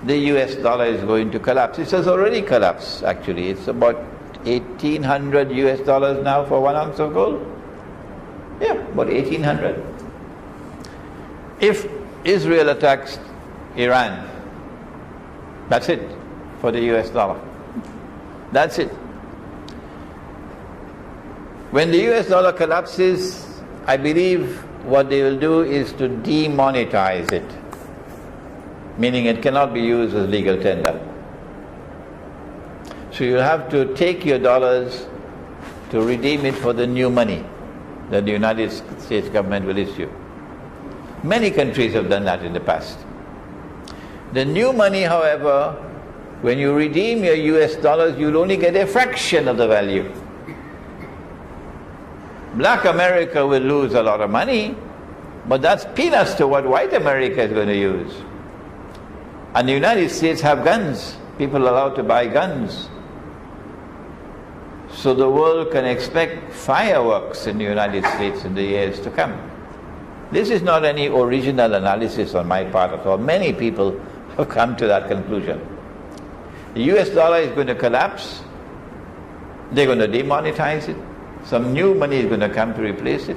Speaker 1: The US dollar is going to collapse. It has already collapsed, actually. It's about 1,800 US dollars now for 1 ounce of gold. Yeah, about 1,800. If Israel attacks Iran, that's it for the US dollar. That's it. When the US dollar collapses, I believe what they will do is to demonetize it, meaning it cannot be used as legal tender. So you'll have to take your dollars to redeem it for the new money that the United States government will issue. Many countries have done that in the past. The new money, however, when you redeem your US dollars, you'll only get a fraction of the value. Black America will lose a lot of money, but that's peanuts to what white America is going to use. And the United States have guns. People are allowed to buy guns. So the world can expect fireworks in the United States in the years to come. This is not any original analysis on my part at all. Many people have come to that conclusion. The US dollar is going to collapse. They're going to demonetize it. Some new money is going to come to replace it.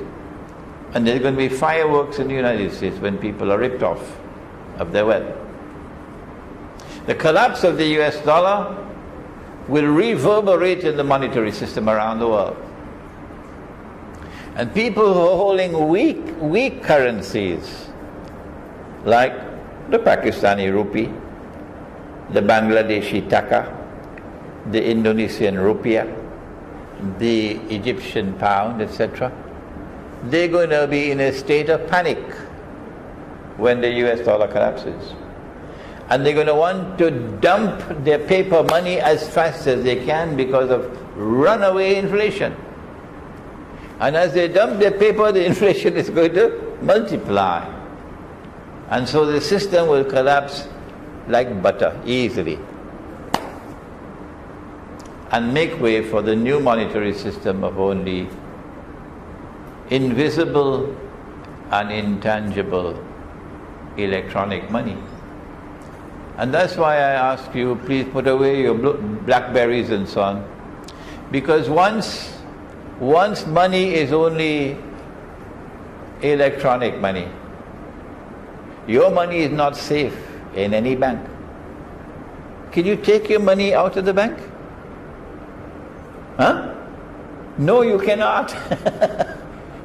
Speaker 1: And there's going to be fireworks in the United States when people are ripped off of their wealth. The collapse of the US dollar will reverberate in the monetary system around the world. And people who are holding weak currencies, like the Pakistani rupee, the Bangladeshi taka, the Indonesian rupiah, the Egyptian pound, etc., they're going to be in a state of panic when the US dollar collapses. And they're going to want to dump their paper money as fast as they can because of runaway inflation. And as they dump their paper, the inflation is going to multiply. And so the system will collapse like butter, easily. And make way for the new monetary system of only invisible and intangible electronic money. And that's why I ask you, please put away your blackberries and so on. Because once money is only electronic money, your money is not safe in any bank. Can you take your money out of the bank? Huh? No, you cannot.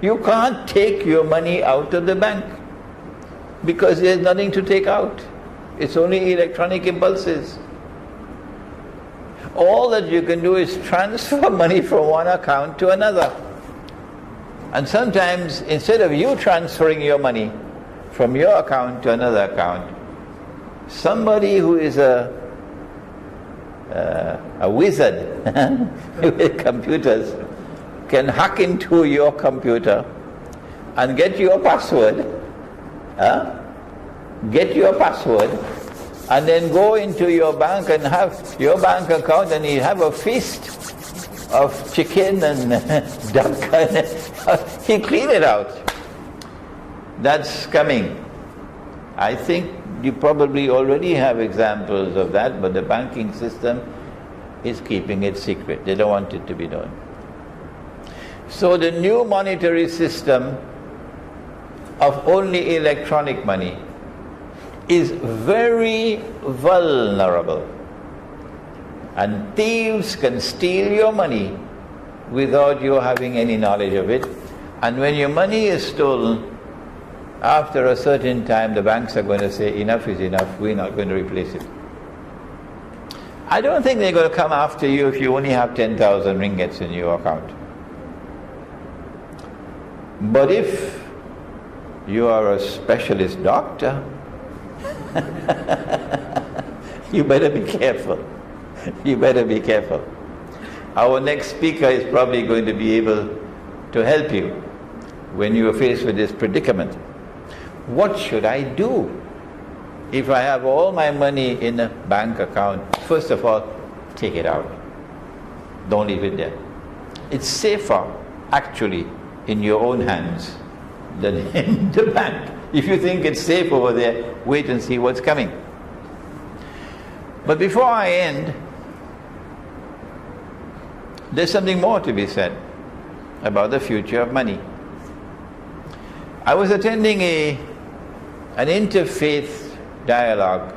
Speaker 1: You can't take your money out of the bank because there's nothing to take out. It's only electronic impulses. All that you can do is transfer money from one account to another. And sometimes, instead of you transferring your money from your account to another account, somebody who is a wizard with computers can hack into your computer and get your password, and then go into your bank and have your bank account, and you have a feast of chicken and duck, and he clean it out. That's coming. I think you probably already have examples of that, but the banking system is keeping it secret. They don't want it to be known. So the new monetary system of only electronic money is very vulnerable. And thieves can steal your money without you having any knowledge of it. And when your money is stolen, after a certain time the banks are going to say, enough is enough, we're not going to replace it. I don't think they're going to come after you if you only have 10,000 ringgits in your account. But if You are a specialist doctor. You better be careful. You better be careful. Our next speaker is probably going to be able to help you when you are faced with this predicament. What should I do if I have all my money in a bank account? First of all, take it out. Don't leave it there. It's safer, actually, in your own hands than in the bank. If you think it's safe over there, wait and see what's coming. But before I end, there's something more to be said about the future of money. I was attending an interfaith dialogue,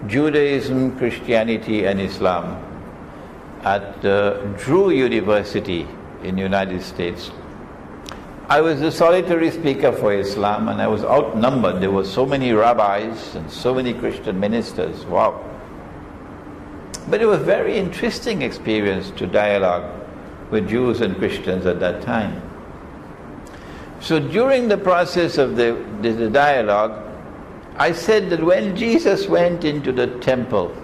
Speaker 1: Judaism, Christianity and Islam, at Drew University in the United States. I was the solitary speaker for Islam, and I was outnumbered. There were so many rabbis and so many Christian ministers. Wow. But it was a very interesting experience to dialogue with Jews and Christians at that time. So during the process of the dialogue, I said that when Jesus went into the temple,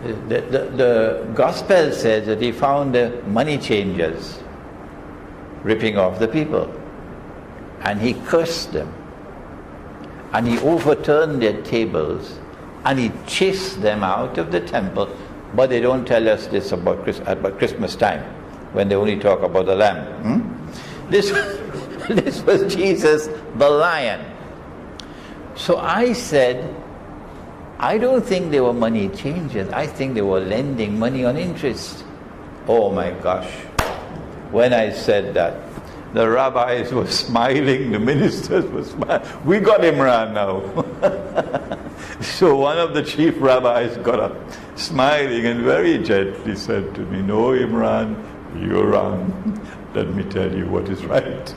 Speaker 1: the gospel says that he found the money changers ripping off the people, and he cursed them, and he overturned their tables, and he chased them out of the temple. But they don't tell us this about Christmas time, when they only talk about the lamb. This was Jesus the lion. So I said, I don't think they were money changers. I think they were lending money on interest. Oh my gosh. When I said that, the rabbis were smiling, the ministers were smiling. We got Imran now. So one of the chief rabbis got up, smiling and very gently said to me, "No, Imran, you're wrong. Let me tell you what is right."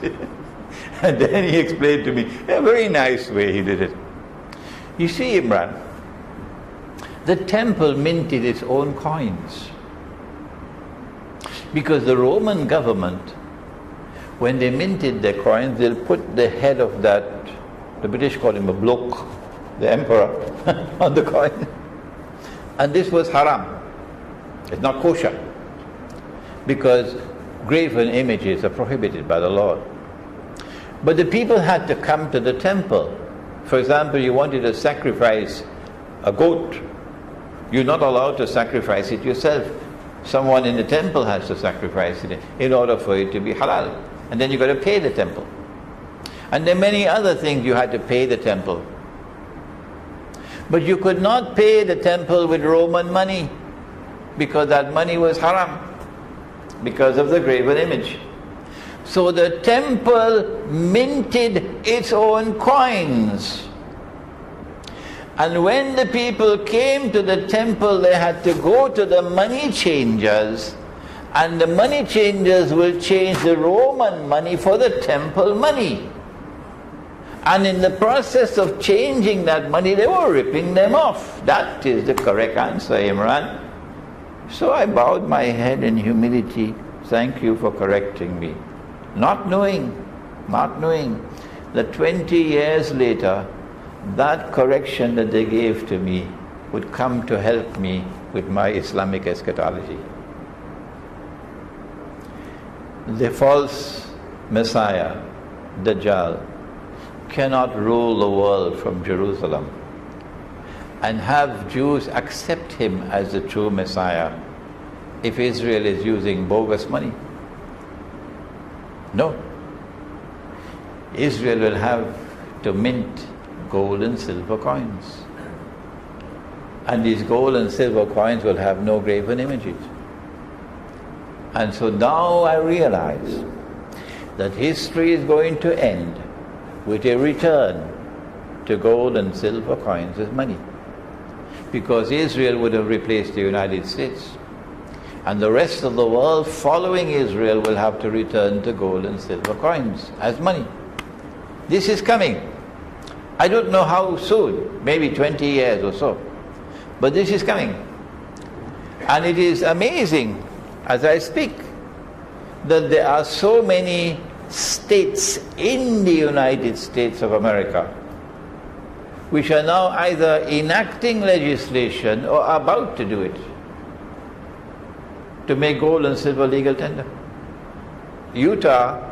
Speaker 1: And then he explained to me, in a very nice way he did it. You see, Imran, the temple minted its own coins. Because the Roman government, when they minted their coins, they'll put the head of that, the British call him a bloke, the emperor, on the coin. And this was haram. It's not kosher. Because graven images are prohibited by the law. But the people had to come to the temple. For example, you wanted to sacrifice a goat. You're not allowed to sacrifice it yourself. Someone in the temple has to sacrifice it in order for it to be halal. And then you've got to pay the temple. And there are many other things you had to pay the temple. But you could not pay the temple with Roman money, because that money was haram, because of the graven image. So the temple minted its own coins. And when the people came to the temple, they had to go to the money changers, and the money changers will change the Roman money for the temple money. And in the process of changing that money, they were ripping them off. That is the correct answer, Imran. So I bowed my head in humility. Thank you for correcting me. Not knowing that 20 years later, that correction that they gave to me would come to help me with my Islamic eschatology. The false Messiah, Dajjal, cannot rule the world from Jerusalem and have Jews accept him as the true Messiah if Israel is using bogus money. No. Israel will have to mint gold and silver coins. And these gold and silver coins will have no graven images. And so now I realize that history is going to end with a return to gold and silver coins as money. Because Israel would have replaced the United States. And the rest of the world following Israel will have to return to gold and silver coins as money. This is coming. I don't know how soon, maybe 20 years or so. But this is coming. And it is amazing, as I speak, that there are so many states in the United States of America which are now either enacting legislation or about to do it to make gold and silver legal tender. Utah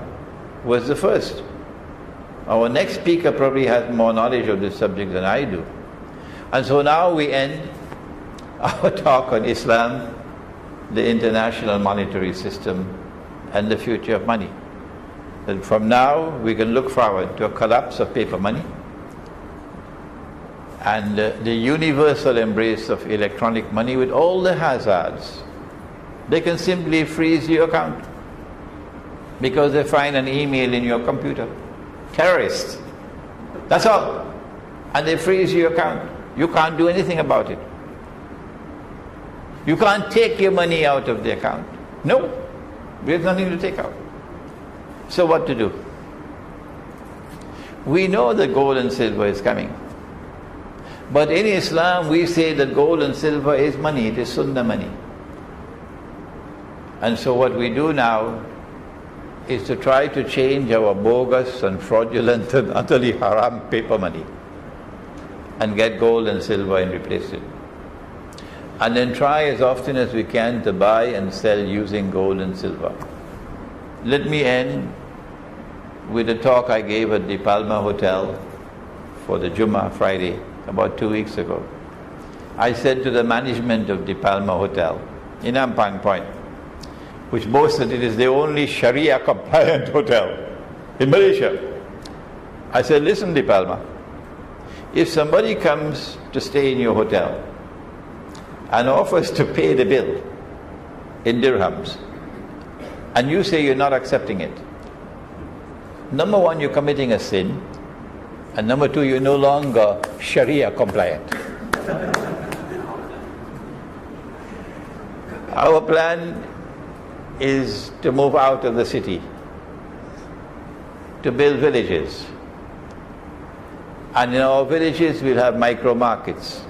Speaker 1: was the first. Our next speaker probably has more knowledge of this subject than I do. And so now we end our talk on Islam, the international monetary system, and the future of money. And from now we can look forward to a collapse of paper money and the universal embrace of electronic money with all the hazards. They can simply freeze your account because they find an email in your computer. Terrorists. That's all. And they freeze your account. You can't do anything about it. You can't take your money out of the account. No. There's nothing to take out. So what to do? We know that gold and silver is coming. But in Islam we say that gold and silver is money, it is sunnah money. And so what we do now is to try to change our bogus and fraudulent and utterly haram paper money and get gold and silver and replace it. And then try as often as we can to buy and sell using gold and silver. Let me end with a talk I gave at the Palma Hotel for the Jummah Friday about 2 weeks ago. I said to the management of the Palma Hotel in Ampang Point, which boasted it is the only Sharia compliant hotel in Malaysia. I said, listen, De Palma, if somebody comes to stay in your hotel and offers to pay the bill in dirhams and you say you're not accepting it, number one, you're committing a sin, and number two, you're no longer Sharia compliant. Our plan is to move out of the city, to build villages. And in our villages we'll have micro markets.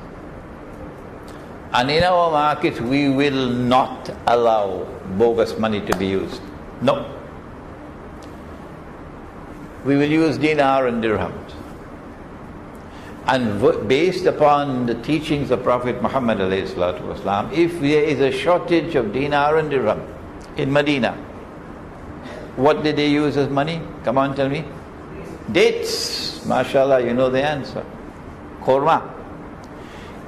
Speaker 1: And in our markets we will not allow bogus money to be used. No. We will use dinar and dirhams. And based upon the teachings of Prophet Muhammad ﷺ, if there is a shortage of dinar and dirham in Medina, what did they use as money? Come on, tell me. Dates. MashaAllah, you know the answer. Korma.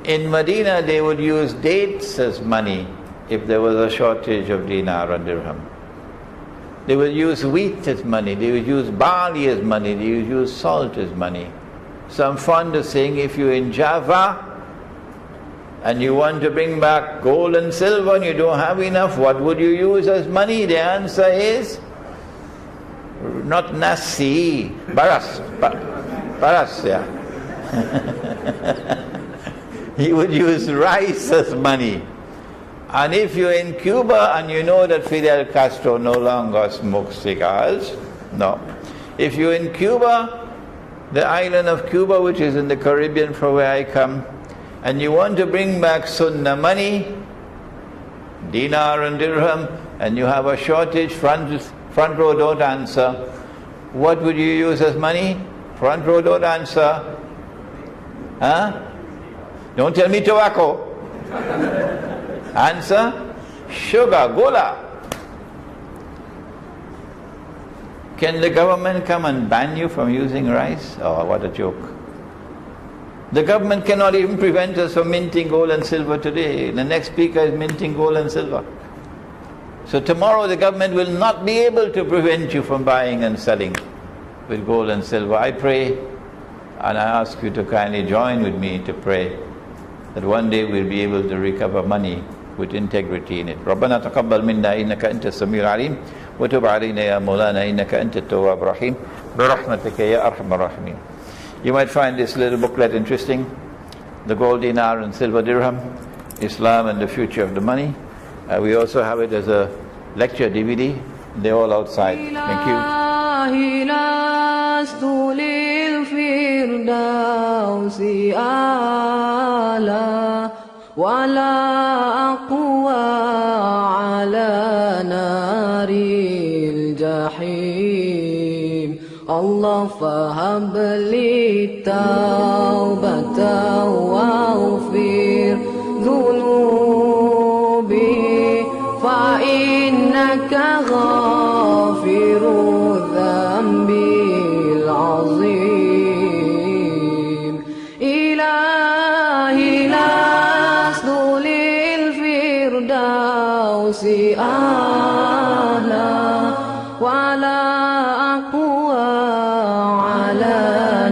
Speaker 1: In Medina they would use dates as money if there was a shortage of dinar and dirham. They would use wheat as money, they would use barley as money, they would use salt as money. So I'm fond of saying, if you're in Java and you want to bring back gold and silver and you don't have enough, what would you use as money? The answer is not nasi, baras. Baras, yeah. He would use rice as money. And if you're in Cuba and you know that Fidel Castro no longer smokes cigars, no. If you're in Cuba, the island of Cuba, which is in the Caribbean from where I come, and you want to bring back sunnah money, dinar and dirham, and you have a shortage, front row don't answer, what would you use as money? Front row don't answer. Huh? Don't tell me tobacco. Answer? Sugar, gola. Can the government come and ban you from using rice? Oh, what a joke. The government cannot even prevent us from minting gold and silver today. The next speaker is minting gold and silver. So tomorrow the government will not be able to prevent you from buying and selling with gold and silver. I pray, and I ask you to kindly join with me to pray that one day we'll be able to recover money with integrity in it. ربنا تقبل منا إنك أنت السميع العليم وتب علينا يا مولانا إنك أنت التواب الرحيم برحمتك يا أرحم الراحمين. You might find this little booklet interesting, the gold dinar and silver dirham, Islam and the future of the money. We also have it as a lecture DVD. They're all outside. Thank you.
Speaker 2: ولا أقوى على نار الجحيم الله فهب لي توبة واغفر ذنوبي فإنك غافر الذنب العظيم إلهي لست للفردوس أهلا ولا أقوى على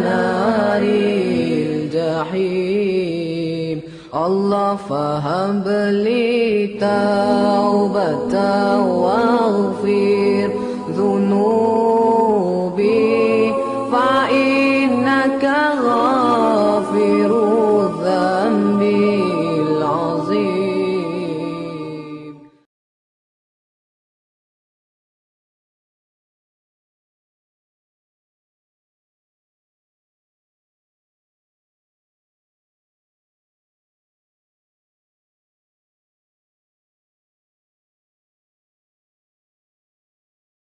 Speaker 2: نار الجحيم الله فهب لي